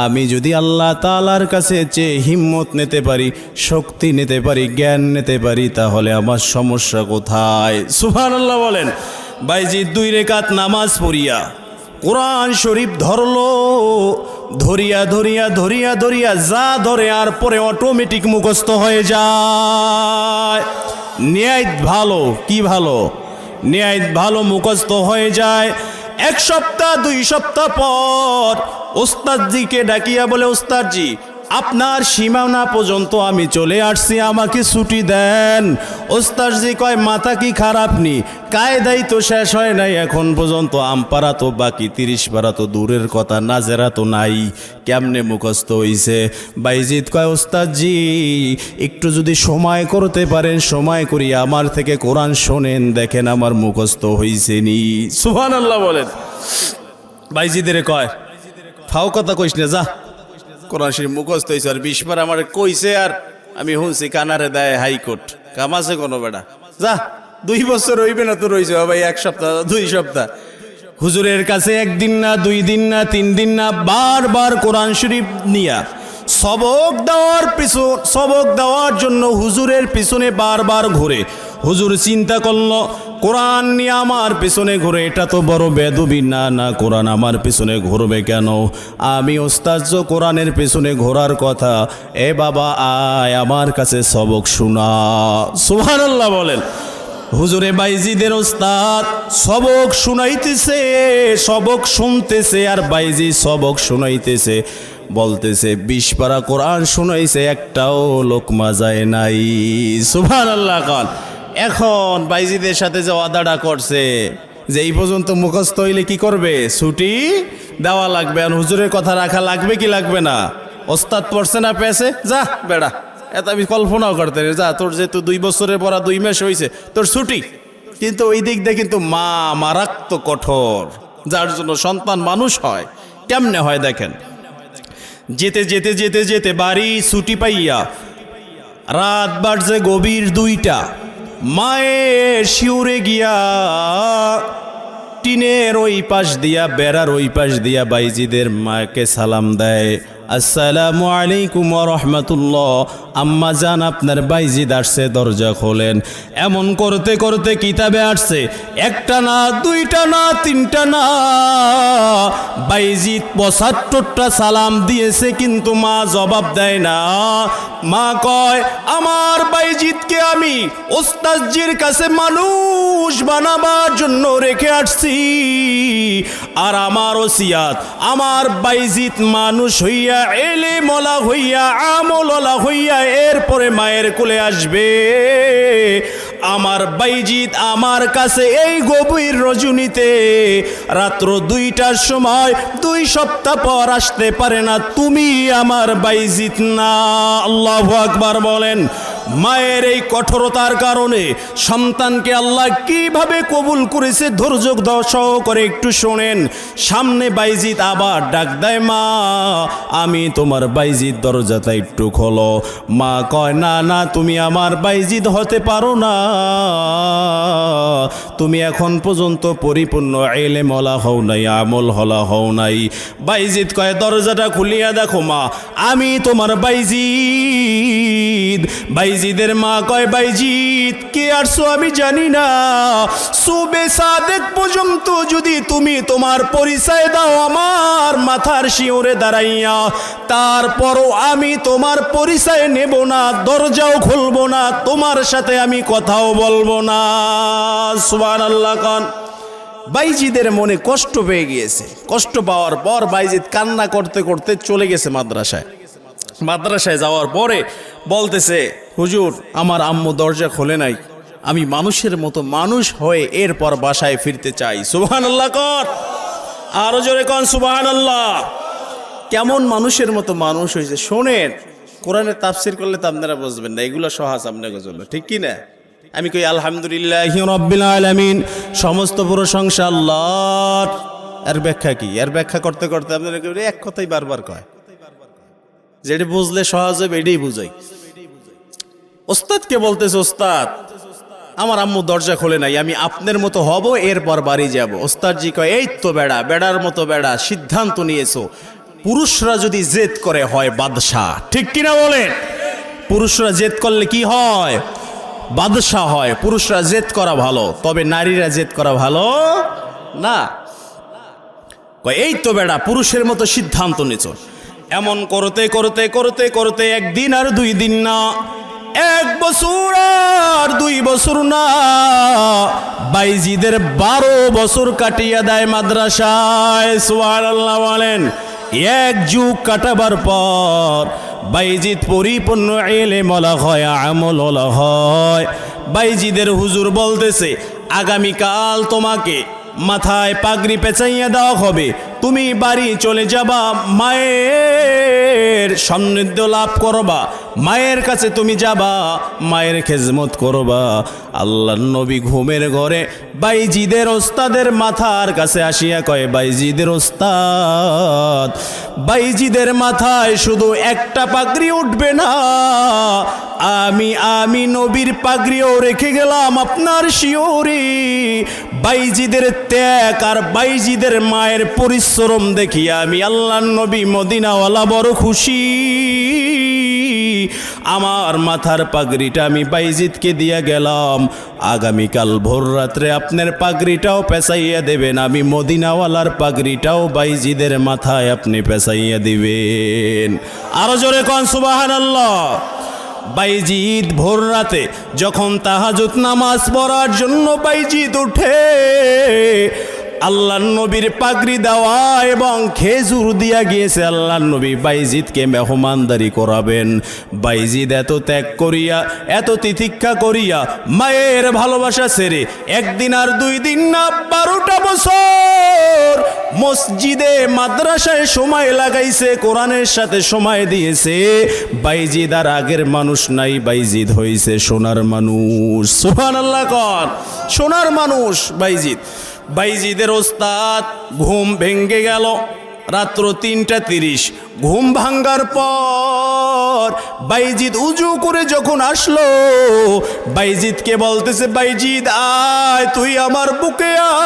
Speaker 1: আমি যদি আল্লাহ তাআলার কাছে চেয়ে হিম্মত নিতে পারি, শক্তি নিতে পারি, জ্ঞান নিতে পারি, তাহলে আমার সমস্যা কোথায়? সুবহানাল্লাহ বলেন। বাইজিদ 2 রাকাত নামাজ পড়িয়া কোরআন শরীফ ধরলো, ধরিয়া ধরিয়া ধরিয়া ধরিয়া যা ধরে আর পরে অটোমেটিক মুখস্থ হয়ে যায়। নিয়াত ভালো, কি ভালো? নিয়াত ভালো মুখস্থ হয়ে যায়। 1 সপ্তাহ 2 সপ্তাহ পর ওস্তাদজিকে ডাকিয়া বলে, ওস্তাদজি আপনার সীমানা পর্যন্ত আমি চলে আসছি, আমাকে ছুটি দেন। ওস্তাদজি কয়, মাথা কি খারাপ নি? কায়দাই তো শেষ হয় নাই এখন পর্যন্ত, আমপারা তো বাকি, 30 পারা তো দূরের কথা, নাজেরা তো নাই, কেমনে মুখস্থ হইছে? বাইজিদ কয়, ওস্তাদজি একটু যদি সময় করতে পারেন, সময় করি আমার থেকে কোরআন শোনেন, দেখেন আমার মুখস্থ হইছে নি। সুবহানাল্লাহ বলেন। বাইজিদের কয়, ফাও কথা কইস না, যা, কোরআন শরীফ মুখস্থ হয়েছে, আর 20 বার আমার কইছে, আর আমি শুনছি কানারে দেয় হাইকোর্ট, কাম আছে কোনো বেটা, যা, 2 বছর হইবে না তো রইছে ভাই, 1 সপ্তাহ 2 সপ্তাহ। হুজুরের কাছে 1 দিন না, 2 দিন না, 3 দিন না, বারবার কোরআন শরীফ নিয়া সবক দেওয়ার জন্য হুজুরের পিছনে বারবার ঘুরে। হুজুর চিন্তা করলো কোরআন নিয়ে আমার পিছনে ঘুরে, এটা তো বড় বেদবি। না কোরআন আমার পিছনে ঘুরবে কেন? আমি ওস্তাদ কোরআনের পিছনে ঘোরার কথা। এ বাবা আয় আমার কাছে সবক শোনা। সুবহানাল্লাহ বলেন। হুজুরে বাইজিদের ওস্তাদ সবক শুনাইতেছে, সবক শুনতেছে, আর বাইজি সবক শুনাইতেছে। বলতেছে 20 পারা কোরআন শুনাইছে, একটাও লোকমা যায় নাই। সুবহানাল্লাহ কাল। এখন বাইজিদের সাথে যে ওয়াদাটা করছে যে এই পর্যন্ত মুখস্থ হইলে কি করবে, ছুটি দেওয়া লাগবে। আর হুজুরের কথা রাখা লাগবে কি লাগবে না? ওস্তাদ পড়ছে না পেয়েছে, যা বেড়া, এত আমি কল্পনাও করতে পারি, যা তোর যেহেতু 2 বছরের পড়া 2 মাস হয়েছে, তোর ছুটি। কিন্তু ওই দিক দিয়ে কিন্তু মা মারাত্মক কঠোর, যার জন্য সন্তান মানুষ হয়। কেমনে হয় দেখেন, যেতে যেতে যেতে যেতে বাড়ি ছুটি পাইয়া রাত বাজছে গভীর 2টা। মায়ের শিউরে গিয়া টিনের ওই পাশ দিয়া, বেড়ার ওই পাশ দিয়া বাইজিদের মাকে সালাম দেয়, আসসালামু আলাইকুম ওয়া রাহমাতুল্লাহ। আম্মা জান আপনার বাইজিদ আসছে, দরজা খোলেন। এমন করতে করতে কিতাবে আসছে 1টা না 2টা না 3টা না, বাইজিদ 75টা সালাম দিয়েছে, কিন্তু মা জবাব দেয় না। মা কয় আমার বাইজিদকে আমি ওস্তাদজির কাছে মানুষ বানাবার জন্য রেখে আসছি, আর আমার ওসিয়াত আমার বাইজিদ মানুষ হইয়া এলেমওয়ালা হইয়া আমলওয়ালা হইয়া এরপরে মায়ের কোলে আসবে। আমার বাইজিদ আমার কাছে এই গভীর রজনীতে রাত্র 2টার সময় 2 সপ্তাহ পর আসতে পারে না। তুমি আমার বাইজিদ না। আল্লাহু আকবার বলেন। মায়ের এই কঠোরতার কারণে সন্তানকে আল্লাহ কিভাবে কবুল করেছে, ধৈর্য সহকারে একটু শোনেন। সামনে বাইজিদ আবার ডাক দেয়, মা আমি তোমার বাইজিদ, দরজাটা একটু খোলো। মা কয় না তুমি আমার বাইজিদ হতে পারো না, তুমি এখন পর্যন্ত পরিপূর্ণ ইলমওয়ালা হও নাই, আমল হলা হও নাই। বাইজিদ কয় দরজাটা খুলিয়া দেখো মা, আমি তোমার বাইজিদ। বাইজিদের মা কয় বাইজিদ কে আসছো আমি জানি না, সুবে সাদেক পর্যন্ত যদি তুমি তোমার পরিচয় দাও আমার মাথার শিওরে দাঁড়াইয়া, তারপরও আমি তোমার পরিচয় নেব না, দরজাও খুলবো না, তোমার সাথে আমি কথাও বলবো না। সুবহানাল্লাহ কান। বাইজিদের মনে কষ্ট পেয়ে গিয়েছে। কষ্ট পাওয়ার পর বাইজিদ কান্না করতে করতে চলে গেছে মাদ্রাসায়। মাদ্রাসায় যাওয়ার পরে বলতেছে, হুজুর আমার আম্মু দরজা খোলে নাই, আমি মানুষের মতো মানুষ হয়ে এরপর বাসায় ফিরতে চাই। সুবহানাল্লাহ কর, আরো জোরে কন সুবহানাল্লাহ। কেমন মানুষের মতো মানুষ হয়েছে শোনেন। কোরআনের তাফসীর করলে তো আপনারা বুঝবেন না, এগুলো সহজ আপনাদের জন্য, ঠিক কি না? আমি কই আলহামদুলিল্লাহি রাব্বিল আলামিন, সমস্ত প্রশংসা আল্লাহর। এর ব্যাখ্যা কি? এর ব্যাখ্যা করতে করতে আপনারা এক কথাই বারবার কয়, যেটা বুঝলে সহজ হবে এটাই বুঝাই। ওস্তাদকে বলতেছে, ওস্তাদ আমার আম্মু দরজা খোলে নাই, আমি আপনার মতো হব, এরপর বাড়ি যাব। ওস্তাদজি কয় এই তো বেড়া, বেড়ার মতো বেড়া, সিদ্ধান্ত নিয়েছো। পুরুষরা যদি জেদ করে হয় বাদশাহ, ঠিক কিনা বলেন? পুরুষরা জেদ করলে কি হয়? বাদশাহ হয়। পুরুষরা জেদ করা ভালো, তবে নারীরা জেদ করা ভালো না। এই তো বেড়া, পুরুষের মতো সিদ্ধান্ত নিয়েছো। এমন করতে করতে করতে করতে 1 দিন আর 2 দিন না, 1 বছর আর 2 বছর না, বাইজিদের 12 বছর কাটিয়ে দেয় মাদ্রাসায়। সুবহানাল্লাহ বলেন। 1 যুগ কাটাবার পর বাইজিদ পরিপূর্ণ ইলমওয়ালা হয়, আমলওয়ালা হয়। বাইজিদের হুজুর বলতেছে, আগামীকাল তোমাকে মাথায় পাগড়ি পেঁচাইয়া দেওয়া হবে, তুমি বাড়ি চলে যাবা, মায়ের সান্নিধ্য লাভ করবা, মায়ের কাছে তুমি যাবা, মায়ের খেজমত করবা। আল্লাহর নবী ঘুমের ঘরে বাইজিদের ওস্তাদের মাথার কাছে আসিয়া কয়, বাইজিদের ওস্তাদ, বাইজিদের মাথায় শুধু একটা পাগড়ি উঠবে না, আমি নবীর পাগড়িও রেখে গেলাম আপনার শিওরে। বাইজিদের ত্যাগ আর বাইজিদের মায়ের পরিশ্রম দেখিয়া আমি আল্লাহর নবী মদিনাওয়ালা বড় খুশি। আমার মাথার পাগড়িটা আমি বাইজিদকে দিয়া গেলাম, আগামীকাল ভোর রাত্রে আপনার পাগড়িটাও পেঁচাইয়া দেবেন, আমি মদিনাওয়ালার পাগড়িটাও বাইজিদের মাথায় আপনি পেঁচাইয়া দিবেন। আরো জোরে কোন সুবহানাল্লাহ। বাইজিদ ভোর রাতে যখন তাহাজ্জুদ নামাজ পড়ার জন্য বাইজিদ উঠে, আল্লাহর নবীর পাগড়ি দেওয়া এবং খেজুর দিয়া গিয়েছে আল্লাহর নবী বাইজিদকে মেহমানদারি করাবেন। বাইজিদ এত ত্যাগ করিয়া, এত তিতিক্ষা করিয়া, মায়ের ভালোবাসা ছেড়ে একদিন আর 2 দিন না 12টা বছর মসজিদে মাদ্রাসায় সময় লাগাইছে, কোরআনের সাথে সময় দিয়েছে। বাইজিদ আর আগের মানুষ নাই, বাইজিদ হইছে সোনার মানুষ। সুবহানাল্লাহ কর, সোনার মানুষ বাইজিদ। বাইজিদের ওস্তাদ ঘুম ভেঙ্গে গেল রাত্র 3:30। ঘুম ভাঙ্গার পর বাইজিদ উজু করে যখন আসলো, বাইজিদকে বলতেছে, বাইজিদ আয়, তুই আমার বুকে আয়,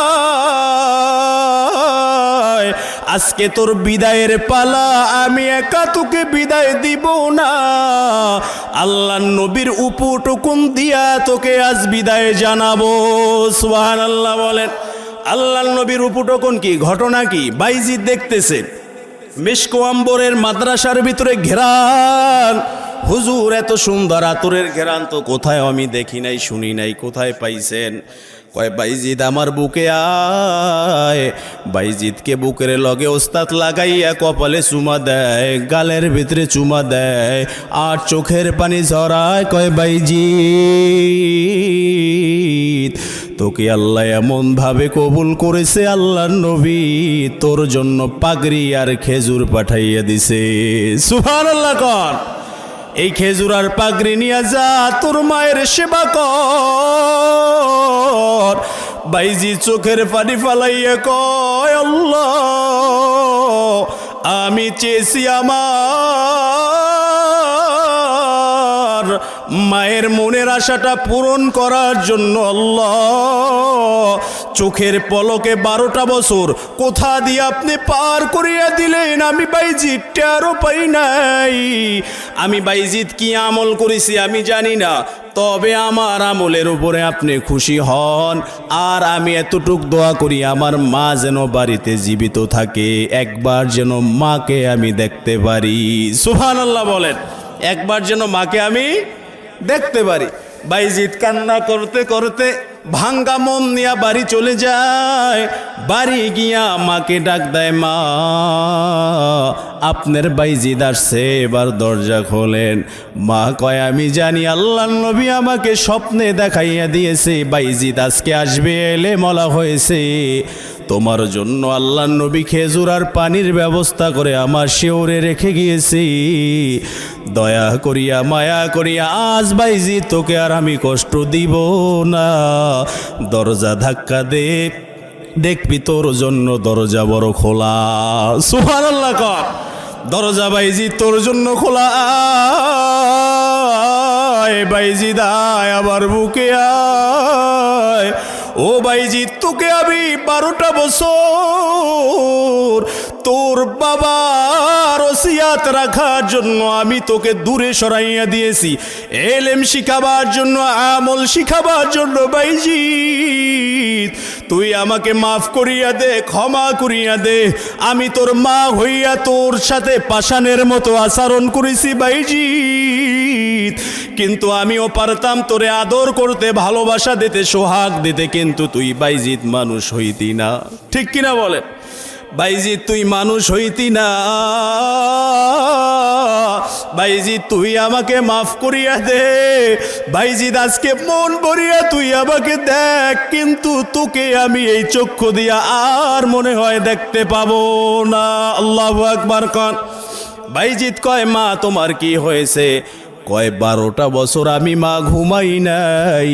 Speaker 1: আজকে তোর বিদায়ের পালা, আমি একা তোকে বিদায় দিব না, আল্লাহর নবীর উপটুকুন দিয়া তোকে আজ বিদায় জানাবো। সুবহানাল্লাহ বলেন। আল্লাহর নবীর উপটকন কি, ঘটনা কি? বাইজিদ দেখতেছে মিশক আম্বরের মাদ্রাসার ভিতরে ঘেরান, হুজুর এত সুন্দর আতরের ঘেরান তো কোথায় আমি দেখি নাই, শুনি নাই, কোথায় পাইছেন? কয় বাইজিদ আমার বুকে আয়। বাইজিদকে বুকের লগে ওস্তাদ লাগাইয়া কপালে চুমা দেয়, গালের ভিতরে চুমা দেয়, আর চোখের পানি ঝরায়। কয় বাইজিদ তোকে আল্লাহ এমন ভাবে কবুল করেছে, আল্লাহর নবী তোর জন্য পাগড়ি আর খেজুর পাঠাইয়া দিছে। সুবহানাল্লাহ কর। এই খেজুর আর পাগড়ি নিয়ে যা, তোর মায়ের সেবা কর। বাইজি চোখের পানি ফালাইয়া কয়, আল্লাহ আমি চেয়েছি আমার মায়ের মনের আশাটা পূরণ করার জন্য, আল্লাহ চোখের পলকে 12টা বছর কোথা দিয়ে আপনি পার করিয়া দিলেন, আমি বাইজিদ টেরও পাই নাই। আমি বাইজিদ কি আমল করেছি আমি জানি না, তবে আমার আমলের উপরে আপনি খুশি হন। আর আমি এতটুক দোয়া করি, আমার মা যেন বাড়িতে জীবিত থাকে, একবার যেন মাকে আমি দেখতে পারি। সুবহানাল্লাহ বলেন। একবার যেন মাকে আমি দেখতে পারি। বাইজিদ কান্না করতে করতে ভাঙ্গা মন নিয়ে বাড়ি চলে যায়। বাড়ি গিয়া মাকে ডাক দেয়, মা আপনার বাইজিদ আসছে, এবার দরজা খোলেন। মা কয়, আমি জানি, আল্লাহর নবী আমাকে স্বপ্নে দেখাইয়া দিয়েছে বাইজিদ আজকে আসবে, এলে মলা হয়েছে, তোমার জন্য আল্লাহর নবী খেজুর আর পানির ব্যবস্থা করে আমার শিওরে রেখে গিয়েছি। দয়া করিয়া মায়া করিয়া আজ বাইজিদ তোকে আর আমি কষ্ট দিব না, দরজা ধাক্কা দে, দেখবি তোর জন্য দরজা বড় খোলা। সুবহানাল্লাহ কর। দরজা বাইজিদ তোর জন্য খোলা, আয় বাইজিদ আয় আমার বুকে আয়। ও বাইজিদ তোকে আমি 12টা বছর তোর বাবার ওসিয়াত রাখার জন্য আমি তোকে দূরে সরাইয়া দিয়েছি, এলেম শিখাবার জন্য, আমল শিখাবার জন্য। বাইজিদ তুই আমাকে মাফ করিয়া দে, ক্ষমা করিয়া দে। আমি তোর মা হইয়া তোর সাথে পাষাণের মতো আচরণ করেছি বাইজিদ, কিন্তু আমিও পারতাম তোরে আদর করতে, ভালোবাসা দিতে, সোহাগ দিতে, কিন্তু তুই বাইজিদ মানুষ হইতি না। ঠিক কিনা বলে? বাইজিদ তুই মানুষ হইতি না। বাইজিদ তুই আমাকে মাফ করিয়া দে। বাইজিদ আজকে মন ভরিয়া তুই আমাকে দেখ, কিন্তু তোকে আমি এই চক্ষু দিয়া আর মনে হয় দেখতে পাবো না। আল্লাহু আকবার কন। বাইজিদ কয়, মা তোমার কি হয়েছে? কয়, 12টা বছর আমি মা ঘুমাই নাই,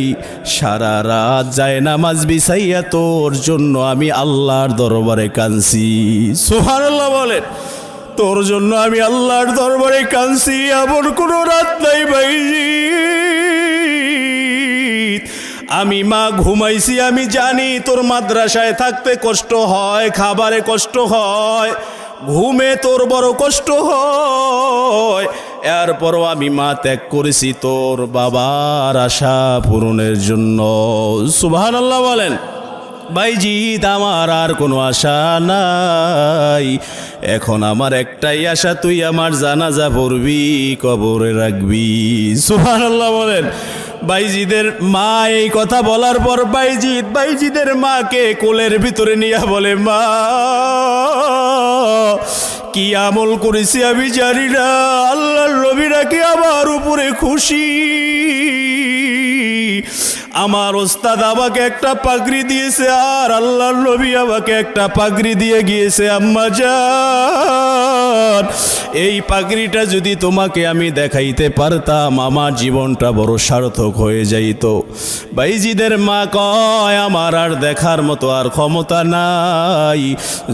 Speaker 1: সারা রাত যায় নামাজ বিছাইয়া তোর জন্য আমি আল্লাহর দরবারে কাঁদছি। সুবহানাল্লাহ বলেন। তোর জন্য আমি আল্লাহর দরবারে কাঁদছি, এমন কোনো রাত নাই বাইজিদ আমি মা ঘুমাইছি, আমি জানি তোর মাদ্রাসায় থাকতে কষ্ট হয়, খাবারে কষ্ট হয়, ঘুমে তোর বড় কষ্ট হয়, এরপরও আমি মা ত্যাগ করেছি তোর বাবার আশা পূরণের জন্য। সুবহানাল্লাহ বলেন। ভাইজিৎ, আমার আর কোনো আশা নাই, এখন আমার একটাই আশা, তুই আমার জানাজা পড়বি, কবরে রাখবি। সুবহানাল্লাহ বলেন। বাইজিদের মা এই কথা বলার পর বাইজিদের মাকে কোলের ভিতরে নিয়ে বলে, মা কি আমল করেছি আমি জানি না, আল্লাহর নবী নাকি আমার উপরে খুশি, আমার ওস্তাদ আমাকে একটা পাগড়ি দিয়েছে আর আল্লাহর নবী আমাকে একটা পাগড়ি দিয়ে গিয়েছে। আম্মা জান, এই পাগড়িটা যদি তোমাকে আমি দেখাইতে পারতাম আমার জীবনটা বড় সার্থক হয়ে যাইত। বাইজিদের মা কয়, আমার আর দেখার মতো আর ক্ষমতা নাই,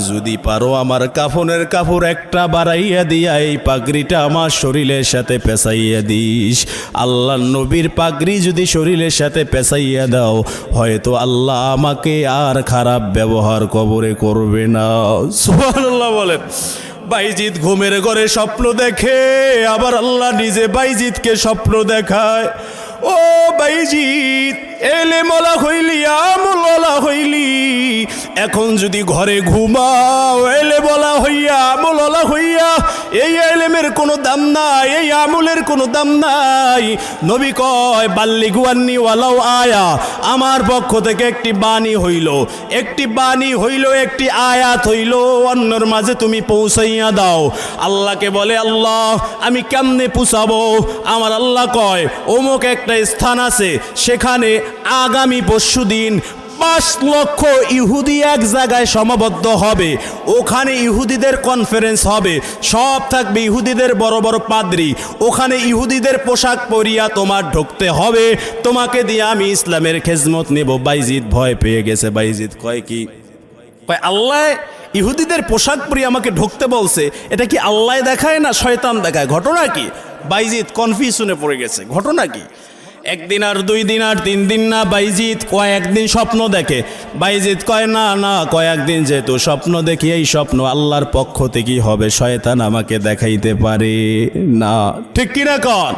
Speaker 1: যদি পারো আমার কাফনের কাপড় একটা বাড়াইয়া দিয়া এই পাগড়িটা আমার শরীরের সাথে পেঁচাইয়া দিস। আল্লাহর নবীর পাগড়ি যদি শরীরের সাথে পেঁচাইয়া দাও, হয়তো আল্লাহ আমাকে আর খারাপ ব্যবহার কবরে করবে না। সুবহানাল্লাহ বলেন। বাইজিদ ঘুমের ঘরে স্বপ্ন দেখে, আবার আল্লাহ নিজে বাইজিদকে স্বপ্ন দেখায়। ও বাইজিদ, এলেমওয়ালা হইলি, আমলওয়ালা হইলি, এখন যদি ঘরে ঘুমাও এলেমওয়ালা হইয়া, আমলওয়ালা হইয়া, এই এলেমের কোনো দাম নাই, এই আমলের কোনো দাম নাই। নবী কয়, বাল্লিগু আন্নী ওয়ালাউ আয়া, আমার পক্ষ থেকে একটি বাণী হইল, একটি বাণী হইল, একটি আয়াত হইল, অন্যর মাঝে তুমি পৌঁছাইয়া দাও। আল্লাহকে বলে, আল্লাহ আমি কেমনে পৌঁছাবো? আমার আল্লাহ কয়, অমুক একটা স্থান আছে, সেখানে আগামী পরশুদিন 5 লক্ষ ইহুদি এক জায়গায় সমাবদ্ধ হবে, ওখানে ইহুদিদের কনফারেন্স হবে, সব থাকবে ইহুদিদের বড় বড় পাদ্রী, ওখানে ইহুদিদের পোশাক পরিয়া তোমার ঢুকতে হবে, তোমাকে দিয়ে আমি ইসলামের খেজমত নেব। বাইজিদ ভয় পেয়ে গেছে। বাইজিদ কয়, কি কয়? আল্লাহ ইহুদিদের পোশাক পরিয়ে আমাকে ঢুকতে বলছে, এটা কি আল্লাহ দেখায় না শয়তান দেখায়? ঘটনা কি? বাইজিদ কনফিউশনে পড়ে গেছে। ঘটনা কি? একদিন আর 2 দিন আর 3 দিন না, বাইজিদ কয়েকদিন স্বপ্ন দেখে। বাইজিদ কয়, না না, কয়েকদিন যেহেতু স্বপ্ন দেখি, এই স্বপ্ন আল্লাহর পক্ষ থেকেই হবে, শয়তান আমাকে দেখাইতে পারে না। ঠিক কিনা কন?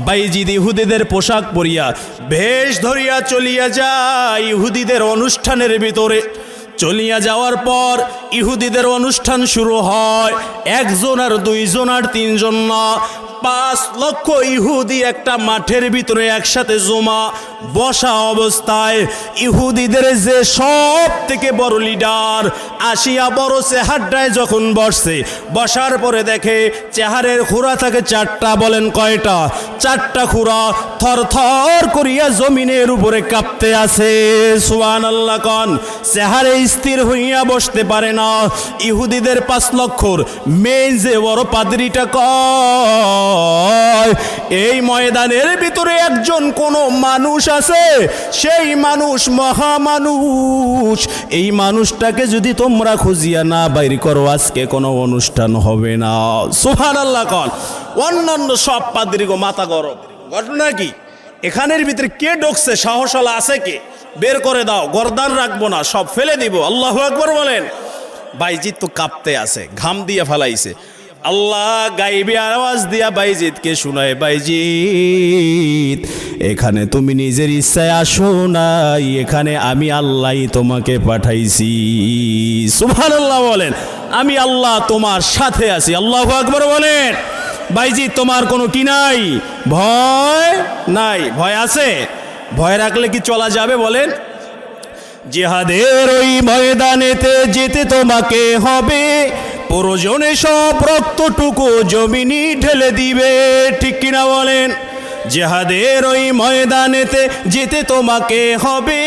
Speaker 1: বাইজিদ ইহুদিদের পোশাক পরিয়া বেশ ধরিয়া চলিয়া যায় ইহুদিদের অনুষ্ঠানের ভিতরে। চলিয়া যাওয়ার পর ইহুদিদের অনুষ্ঠান শুরু হয়। 1 জন আর 2 জন আর 3 জন না, 5 লক্ষ ইহুদি একটা মাঠের ভিতরে একসাথে জমা বসা অবস্থায়। ইহুদিদের যে সব থেকে বড় লিডার আসিয়া বড় চেহারায় যখন বসছে, বসার পরে দেখে চেহারের খুরা থাকে 4টা। বলেন কয়টা? 4টা খুরা থর থর করিয়া জমিনের উপরে কাঁপতে আছে। সুবহানাল্লাহ কন। চেহারে স্থির হইয়া বসতে পারে না। ইহুদিদের 5 লক্ষর মেইন যে বড় পাদ্রীটা কয়, এই ময়দানের ভিতরে একজন কোন মানুষ আছে, সেই মানুষ মহামানুষ, এই মানুষটাকে যদি তোমরা খুঁজিয়া না বাইর করো, আজকে কোনো অনুষ্ঠান হবে না। সুবহানাল্লাহ কন। অন্যান্য সব পাদ্রীগো মাথা গরম। ঘটনা কি? এখানের ভিতরে কে ঢুকছে? সাহসওয়ালা আছে কে? বের করে দাও, গর্দান রাখবো না, সব ফেলে দিব। আল্লাহু আকবার বলেন। বাইজিদ তো কাঁপতে আছে, ঘাম দিয়ে ফেলাইছে। আল্লাহ গাইবে আওয়াজ দিয়া বাইজিদকে শুনায়, বাইজিদ এখানে তুমি নিজের ইচ্ছায় আসো নাই, এখানে আমি আল্লাহ তোমাকে পাঠাইছি। সুবহানাল্লাহ বলেন। আমি আল্লাহ তোমার সাথে আছি। আল্লাহু আকবার বলেন। বাইজিদ তোমার কোনো কি নাই? ভয় নাই? ভয় আছে? ভয় রাখলে কি চলা যাবে? বলেন। জিহাদের ওই ময়দানেতে যেতে তোমাকে হবে, প্রয়োজনে সব রক্তটুকু জমিনি ঢেলে দিবে। ঠিক কিনা বলেন? জিহাদের ওই ময়দানেতে যেতে তোমাকে হবে,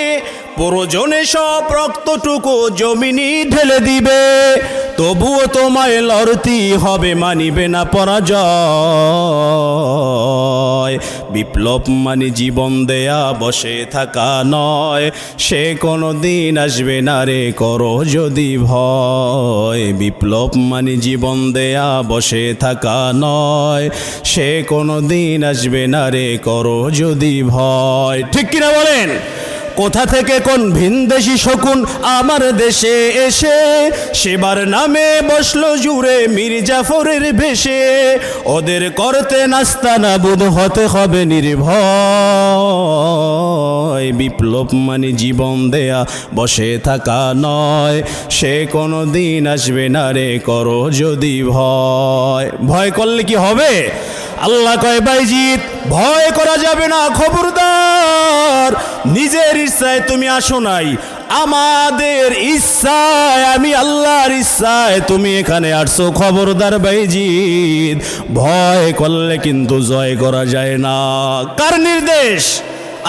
Speaker 1: প্রয়োজনে সব রক্তটুকু জমিনি ঢেলে দিবে, তবুও তোমায় লড়তে হবে, মানিবে না পরাজয়। বিপ্লব মানে জীবন দেয়া বসে থাকা নয়, সে কোনো দিন আসবে না রে, করো যদি ভয়। বিপ্লব মানে জীবন দেয়া বসে থাকা নয়, সে কোনো দিন আসবে না রে, করো যদি ভয়। ঠিক কিনা বলেন? কোথা থেকে কোন ভিনদেশি শকুন আমার দেশে এসে সেবার নামে বসলো জুড়ে মীর জাফরের বেশে। ওদের করতে নাস্তা নাবুদ হতে হবে নির্ভয়। বিপ্লব মানে জীবন দেয়া বসে থাকা নয়, সে কোনো দিন আসবে না রে করো যদি ভয়। ভয় করলে কি হবে? আল্লাহ কয় বাইজিৎ ভয় করা যাবে না, খবরদার। নিজের ইচ্ছায় তুমি আসো নাই, আমাদের ইচ্ছায়, আমি আল্লাহর ইচ্ছায় তুমি এখানে আসছো। খবরদার বাইজিৎ, ভয় করলে কিন্তু জয় করা যায় না। কার নির্দেশ?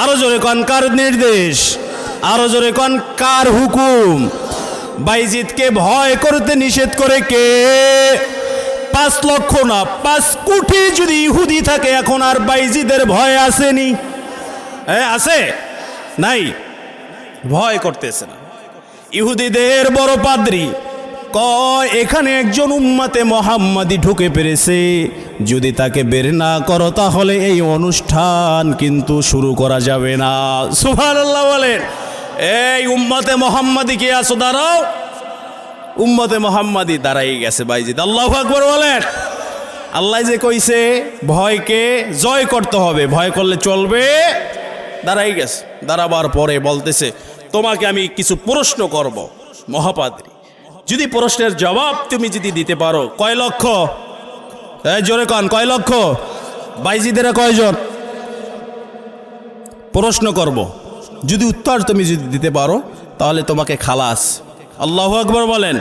Speaker 1: আরো জোরে কন, কার নির্দেশ? আরো জোরে কন, কার হুকুম? বাইজিৎকে ভয় করতে নিষেধ করে কে? 5 লক্ষ না 5 কোটি যদি ইহুদি থাকে এখন আর বাইজিদের ভয় আসেনি? আছে? নাই, ভয় করতেছে না। ইহুদিদের বড় পাদ্রী কয় এখানে একজন উম্মতে মোহাম্মদী ঢুকে পেরেছে, যদি তাকে বের না করো তাহলে এই অনুষ্ঠান কিন্তু শুরু করা যাবে না। সুবহানাল্লাহ বলেন। এই উম্মতে মোহাম্মদী কে আছো? দাঁড়াও। উম্মতে মোহাম্মদী দাঁড়াই গেছে বাইজিদ। আল্লাহু আকবার বলেন। আল্লাহ যে কইছে ভয়কে জয় করতে হবে, ভয় করলে চলবে। দাঁড়াই গেছে। দাঁড়াবার পরে বলতেছে তোমাকে আমি কিছু প্রশ্ন করব মহাপাদ্রী, যদি প্রশ্নের জবাব তুমি যদি দিতে পারো। কয় লক্ষ? জোরে কন, কয় লক্ষ? বাইজিদেরা কয়জন? প্রশ্ন করব, যদি উত্তর তুমি যদি দিতে পারো তাহলে তোমাকে খালাস। আল্লাহু আকবার বলেন।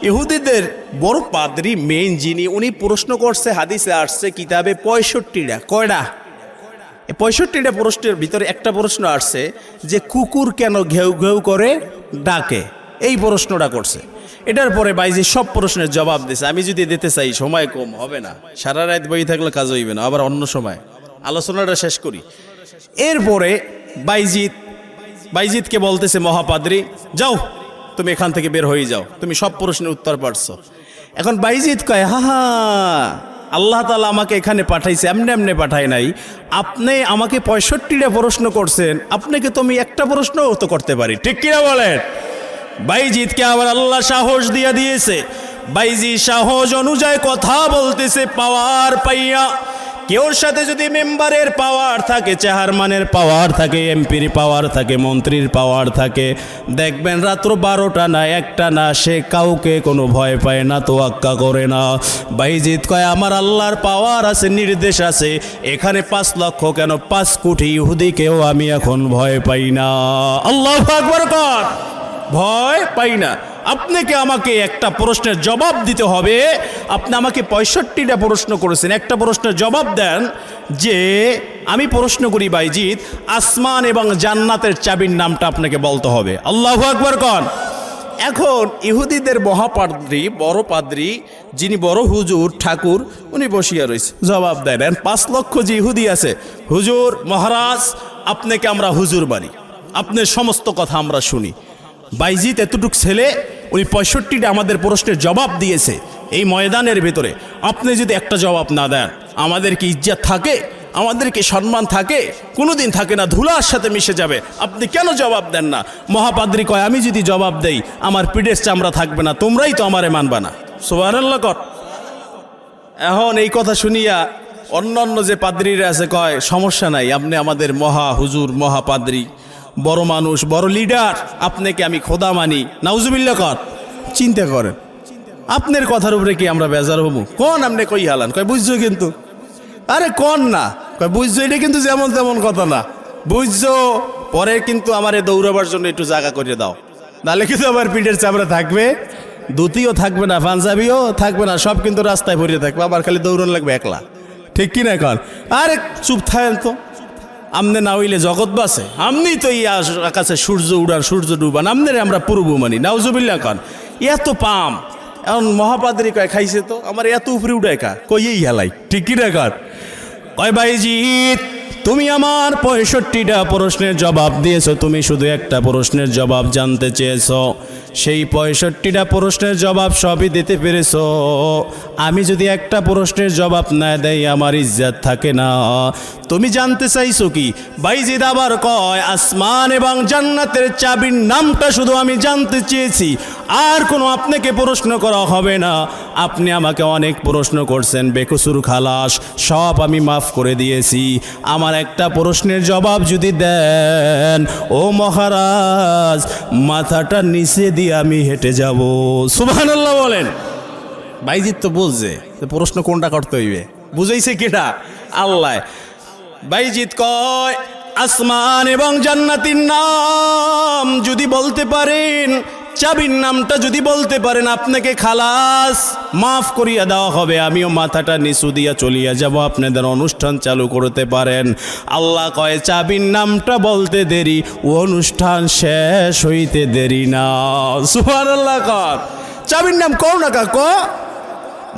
Speaker 1: ইহুদিদের বড় পাদ্রী মেইন যিনি, উনি প্রশ্ন করছে, হাদিসে আসছে কিতাবে 65টা। কয়টা? 65টা প্রশ্নের ভিতরে একটা প্রশ্ন আসছে যে কুকুর কেন ঘেউ ঘেউ করে ডাকে, এই প্রশ্নটা করছে। এটার পরে বাইজি সব প্রশ্নের জবাব দিছে। আমি যদি দিতে চাই সময় কম হবে না, সারা রাত বই থাকলে কাজ হইবে না, আবার অন্য সময় আলোচনাটা শেষ করি। এরপরে বাইজিদকে বলতেছে মহাপাদ্রী যাও তুমি এখান থেকে বের হয়ে যাও, তুমি সব প্রশ্নের উত্তর পারছো। এখন বাইজিদ কয় হা হা, আল্লাহ তাআলা আমাকে এখানে পাঠাইছে, এমনি এমনি পাঠায় নাই। আপনি আমাকে 65টা প্রশ্ন করছেন, আপনাকে তো আমি একটা প্রশ্নও তো করতে পারি, ঠিক কিনা বলেন? বাইজিদকে আবার আল্লাহ সাহস দিয়ে দিয়েছে। বাইজি সাহস অনুযায়ী কথা বলতেছে। পাওয়ার পাইয়া, কেউর সাথে যদি মেম্বারের পাওয়ার থাকে, চেয়ারম্যানের পাওয়ার থাকে, এমপির পাওয়ার থাকে, মন্ত্রীর পাওয়ার থাকে, দেখবেন রাত্র 12টা না 1টা না সে কাউকে কোনো ভয় পায় না, তোয়াক্কা করে না। বাইজিদ কয় আমার আল্লাহর পাওয়ার আছে, নির্দেশ আছে, এখানে 5 লক্ষ কেন 5 কোটি ইহুদিকেও আমি এখন ভয় পাই না। আল্লাহু আকবার কর। ভয় পাই না। আপনাকে আমাকে একটা প্রশ্নের জবাব দিতে হবে। আপনি আমাকে 65টা প্রশ্ন করেছেন, একটা প্রশ্নের জবাব দেন। যে আমি প্রশ্ন করি বাইজিদ, আসমান এবং জান্নাতের চাবির নামটা আপনাকে বলতে হবে। আল্লাহু আকবার কন। এখন ইহুদিদের মহাপাদ্রী, বড় পাদ্রী যিনি বড় হুজুর ঠাকুর, উনি বসিয়া রয়েছে, জবাব দেন। 5 লক্ষ যে ইহুদি আছে, হুজুর মহারাজ আপনাকে আমরা হুজুর বানি, আপনার সমস্ত কথা আমরা শুনি। বাইজিদ এতটুক ছেলে, উনি 65টা আমাদের প্রশ্নের জবাব দিয়েছে এই ময়দানের ভিতরে। আপনি যদি একটা জবাব না দেন, আমাদের কি ইজ্জত থাকে? আমাদের কি সম্মান থাকে? কোনোদিন থাকে না, ধুলার সাথে মিশে যাবে। আপনি কেন জবাব দেন না? মহাপাদ্রী কয় আমি যদি জবাব দেই আমার পিঠের চামড়া থাকবে না, তোমরাই তো আমারে মানবা না। সুবহানাল্লাহ কর। এখন এই কথা শুনিয়া অন্যান্য যে পাদ্রীরা আছে কয় সমস্যা নাই, আপনি আমাদের মহা হুজুর, মহাপাদ্রী, বড় মানুষ, বড় লিডার, আপনাকে আমি খোদা মানি। নাউজুবিল্লাহ কর। চিন্তা করেন, আপনার কথার উপরে কি আমরা বেজার হবো? কোন আপনি কই হালান? কয় বুঝছো কিন্তু। আরে কোন না, কয় বুঝছো, এটা কিন্তু যেমন তেমন কথা না, বুঝছো। পরে কিন্তু আমারে দৌড়াবার জন্য একটু জায়গা করে দাও, নাহলে কিন্তু আমার পিঠের চামড়া থাকবে, ধুতিও থাকবে না, পাঞ্জাবিও থাকবে না, সব কিন্তু রাস্তায় ভরিয়ে থাকবে, আবার খালি দৌড়ান লাগবে একলা, ঠিক কি না? এখন আরে চুপ থাকেন তো। আমনে না হইলে জগৎ বাসে, আমনি তো আকাশে সূর্য উড়ান সূর্য ডুবান, আমনের আমরা পূর্ব মানি। নাউজুবিল্লাহ কন। এত পাম। এখন মহাপাদ্রী কয় খাইছে তো আমার এত উপরে উড়ায় কা, কইয়েই হেলাই, ঠিক কি না? কর কয় বাইজিৎ তুমি আমার 65টা প্রশ্নের জবাব দিয়েছো, তুমি শুধু একটা প্রশ্নের জবাব জানতে চেয়েছো, সেই 65টা প্রশ্নের জবাব সবই দিতে পেরেছো। আমি যদি একটা প্রশ্নের জবাব না দেই আমার ইজ্জত থাকে না। তুমি জানতে চাইছো কি? বাইজিদ আবার কয়, আসমান এবং জান্নাতের চাবির নামটা শুধু আমি জানতে চেয়েছি, আর কোনো আপনাকে প্রশ্ন করা হবে না। আপনি আমাকে অনেক প্রশ্ন করছেন, বেকসুর খালাস, সব আমি মাফ করে দিয়েছি। আমার একটা প্রশ্নের জবাব যদি দেন, ও মহারাজ, মাথাটা নিচে দিয়ে আমি হেঁটে যাব। সুবহানাল্লাহ বলেন। বাইজিদ তো বলছে প্রশ্ন কোনটা করতে হইবে, বুঝাইছে কেটা? আল্লাহ। বাইজিদ কয়, আসমান এবং জান্নাতের নাম যদি বলতে পারেন, চাবির নামটা যদি বলতে পারেন, আপনাকে খালাস মাফ করিয়া দেওয়া হবে। আমিও মাথাটা নিচু দিয়া চলিয়া যাব, আপনাদের অনুষ্ঠান চালু করতে পারেন। আল্লাহ কয়, চাবির নামটা বলতে দেরি, অনুষ্ঠান শেষ হইতে দেরি না। সুবহানাল্লাহ কর। চাবির নাম কও না কাক।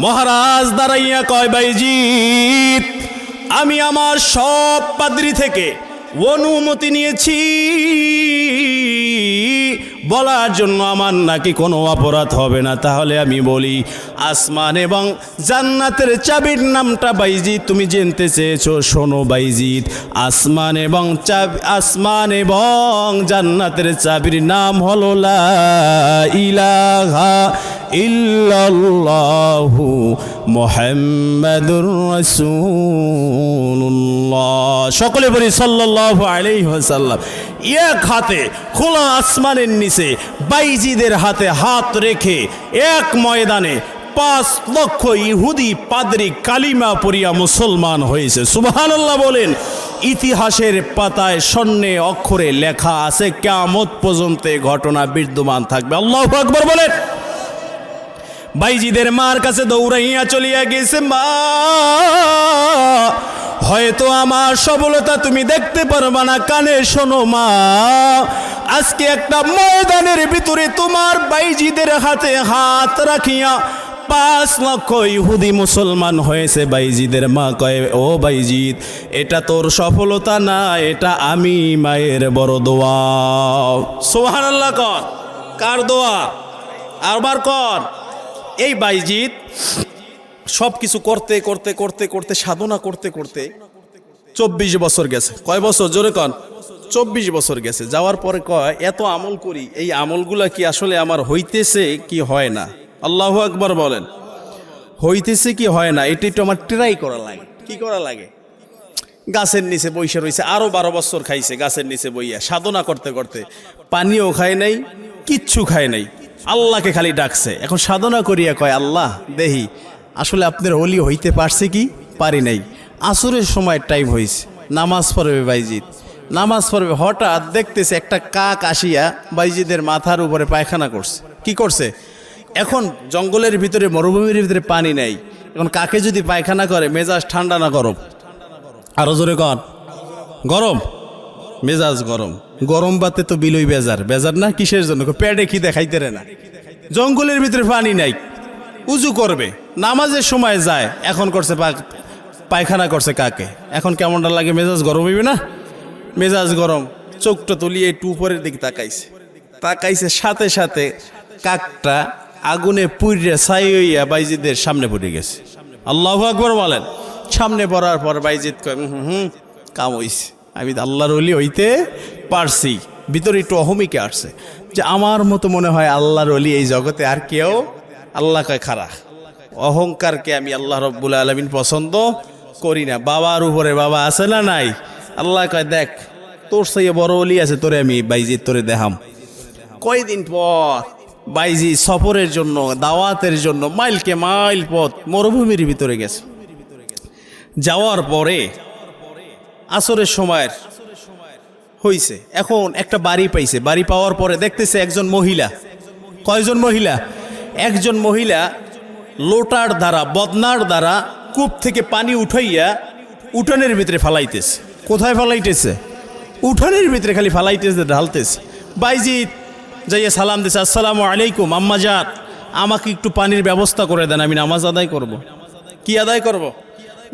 Speaker 1: মহারাজ দাঁড়াইয়া কয়, বাইজিদ, আমি আমার সব পাদ্রী থেকে অনুমতি নিয়েছি বলার জন্য, আমার নাকি কোনো অপরাধ হবে না। তাহলে আমি বলি, আসমান এবং জান্নাতের চাবির নামটা বাইজিদ তুমি জানতে চেয়েছো। শোনো বাইজিদ, আসমান এবং জান্নাতের চাবির নাম হলো লা ইলাহা ইল্লাল্লাহু মুহাম্মাদুর রাসূলুল্লাহ। সকলে বলি সাল্লাল্লাহু আলাইহি ওয়াসাল্লাম। এক হাতে খোলা আসমানের নিচে বাইজিদের হাতে হাত রেখে এক ময়দানে 5 লক্ষ ইহুদি পাদ্রী কালিমা পড়িয়া মুসলমান হয়েছে। সুবহানাল্লাহ বলেন। ইতিহাসের পাতায় স্বর্ণে অক্ষরে লেখা আছে, কিয়ামত পর্যন্ত এই ঘটনা বিদ্যমান থাকবে। আল্লাহু আকবার বলেন। বাইজিদের মার কাছে দৌড়াইয়া চলিয়া গেছে, মা, হয়তো আমার সফলতা তুমি দেখতে পারবা না, কানে শোনো মা, আজকে একটা ময়দানের ভিতরে তোমার বাইজিদের হাতে হাত রাখিয়া 5 লক্ষ ইহুদি মুসলমান হয়েছে। বাইজিদের মা কয়, ও বাইজিদ, এটা তোর সফলতা না, এটা আমি মায়ের বড় দোয়া। সুবহানাল্লাহ কর। কার দোয়া? আবার কর। এই বাইজিদ সব কিছু করতে করতে করতে করতে সাধনা করতে করতে 24 বছর গেছে। কয় বছর? জোরে কন। 24 বছর গেছে। যাওয়ার পরে কয়, এত আমল করি, এই আমলগুলা কি আসলে আমার হইতেছে কি হয় না? আল্লাহু আকবার বলেন। হইতেছে কি হয় না, এটা একটু আমার ট্রাই করা লাগে। কি করা লাগে? গাছের নিচে বইসা রয়েছে, আরো 12 বছর খাইছে গাছের নিচে বইয়া, সাধনা করতে করতে পানিও খায় নাই, কিচ্ছু খায় নাই, আল্লাহকে খালি ডাকছে। এখন সাধনা করিয়া কয়, আল্লাহ দেহি আসলে আপনার ওলি হইতে পারছে কি পারি নাই। আসরের সময় টাইম হয়েছে, নামাজ পড়বে বাইজিদ, নামাজ পড়বে। হঠাৎ দেখতেছে একটা কাক আসিয়া বাইজিদের মাথার উপরে পায়খানা করছে। কি করছে? এখন জঙ্গলের ভিতরে, মরুভূমির ভিতরে পানি নাই, এখন কাকে যদি পায়খানা করে, মেজাজ ঠান্ডা না গরম? আরো জোরে কন। গরম, মেজাজ গরম। গরম বাতে তো বিলই বেজার। বেজার না কিসের জন্য? পেটে কি দেখাইতে রে না। জঙ্গলের ভিতরে পানি নাই, উজু করবে, নামাজের সময় যায়, এখন করছে পায়খানা করছে কাকে। এখন কেমনটা লাগে? মেজাজ গরম হইবে না? মেজাজ গরম। চোখটা তুলিয়ে একটু উপরের দিকে তাকাইছে, সাথে সাথে কাকটা আগুনে পুড়ে ছাই হইয়া বাইজিদের সামনে পড়ে গেছে। আল্লাহু আকবার বলেন। সামনে পড়ার পর বাইজিদ কয়, কাম হইছে, আমি আল্লাহর ওলি হইতে পারছি। ভিতরে একটু অহমিকে আসছে যে আমার মতো মনে হয় আল্লাহর ওলি এই জগতে আর কেউ। আল্লাহ কয়, খারা, অহংকারকে আমি আল্লাহ রব্বুল আলামিন পছন্দ করি না। বাবার উপরে বাবা আছে না নাই? আল্লাহ কয়, দেখ তোর সেই বড় ওলি আছে, তোরে আমি বাইজিদ তোরে দেখাম। কয়দিন পর বাইজিদ সফরের জন্য, দাওয়াতের জন্য মাইলকে মাইল পথ মরুভূমির ভিতরে গেছে। যাওয়ার পরে আসরের সময়ের হইছে, এখন একটা বাড়ি পাইছে। বাড়ি পাওয়ার পরে দেখতেছে একজন মহিলা। কয়জন মহিলা? একজন মহিলা লোটার দ্বারা, বদনার দ্বারা কূপ থেকে পানি উঠাইয়া উঠানের ভিতরে ফালাইতেছে। কোথায় ফালাইতেছে? উঠানের ভিতরে খালি ফালাইতেছে, ঢালতেছে। বাইজিদ যাইয়া সালাম দিছে, আসসালামু আলাইকুম আম্মাজান, আমাকে একটু পানির ব্যবস্থা করে দেন, আমি নামাজ আদায় করব। কি আদায় করব?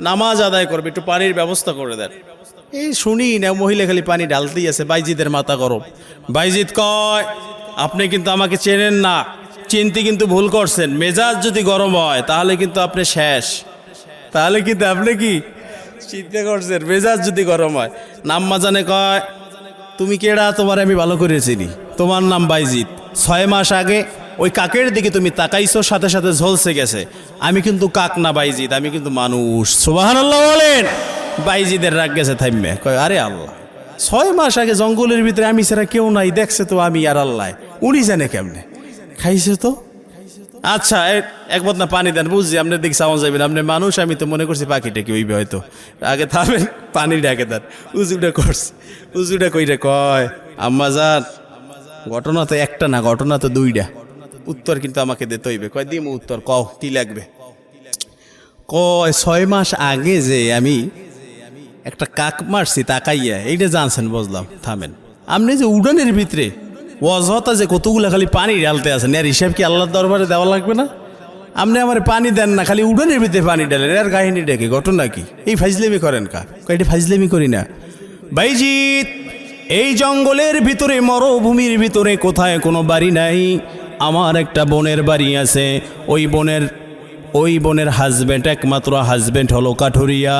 Speaker 1: নামাজ আদায় করবে, একটু পানির ব্যবস্থা করে দেন। এই শুনি না, মহিলা খালি পানি ঢালতেই আছে। বাইজিদের মাথা গরম। বাইজিদ কয়, আপনি কিন্তু আমাকে চেনেন না, চিনতে কিন্তু ভুল করছেন। মেজাজ যদি গরম হয় তাহলে কিন্তু আপনি শেষ, তাহলে কিন্তু আপনি কি চিন্তা করছেন মেজাজ যদি গরম হয়। নাম্মা জানে কয়, তুমি কেডা, তোমার আমি ভালো করে চিনি, তোমার নাম বাইজিৎ। 6 মাস আগে ওই কাকের দিকে তুমি তাকাইছো, সাথে সাথে ঝলসে গেছে। আমি কিন্তু কাক না বাইজিৎ, আমি কিন্তু মানুষ। সুবহানাল্লাহ বলেন। বাইজিদের রাগ গেছে থাইমে, কয় আরে আল্লাহ, 6 মাস আগে জঙ্গলের ভিতরে আমি ছাড়া কেউ নাই, দেখছে তো আমি আর আল্লাহ, উনি জানে কেমনে খাইছে তো। আচ্ছা এক বদনা পানি দেন, বুঝছি আপনার দিকে সাউন্ড যাবেন, আপনি মানুষ, আমি তো মনে করছি পাখিটা কি হইবে হয়তো। আগে থামেন, পানি ডাকে দেন। উজুটা করছে, উজুটা কইটা কয়, আম্মা যান ঘটনা তো একটা না, ঘটনা তো 2টা, উত্তর কিন্তু আমাকে দিতে হইবে। কয় দিম উত্তর, কও কি লাগবে। কয় 6 মাস আগে যে আমি একটা কাক মারছি তাকাইয়া, এইটা জানছেন, বুঝলাম। থামেন, আপনি যে উড়ানের ভিতরে অযথা যে কতগুলো খালি পানি ঢালতে আছেন, এর হিসাব কি আল্লাহর দরবারে দেওয়া লাগবে না? আপনি আমার পানি দেন না, খালি উড়ানের ভিতরে পানি ঢালেন, এর কাহিনী ডেকে ঘটনা কি? এই ফাইজলেমি করেন কা? কয়টি ফাইজলেমি করি না বাইজিৎ। এই জঙ্গলের ভিতরে, মরুভূমির ভিতরে কোথায় কোনো বাড়ি নাই। আমার একটা বোনের বাড়ি আছে। ওই বোনের হাজব্যান্ড, একমাত্র হাজব্যান্ড হলো কাঠুরিয়া।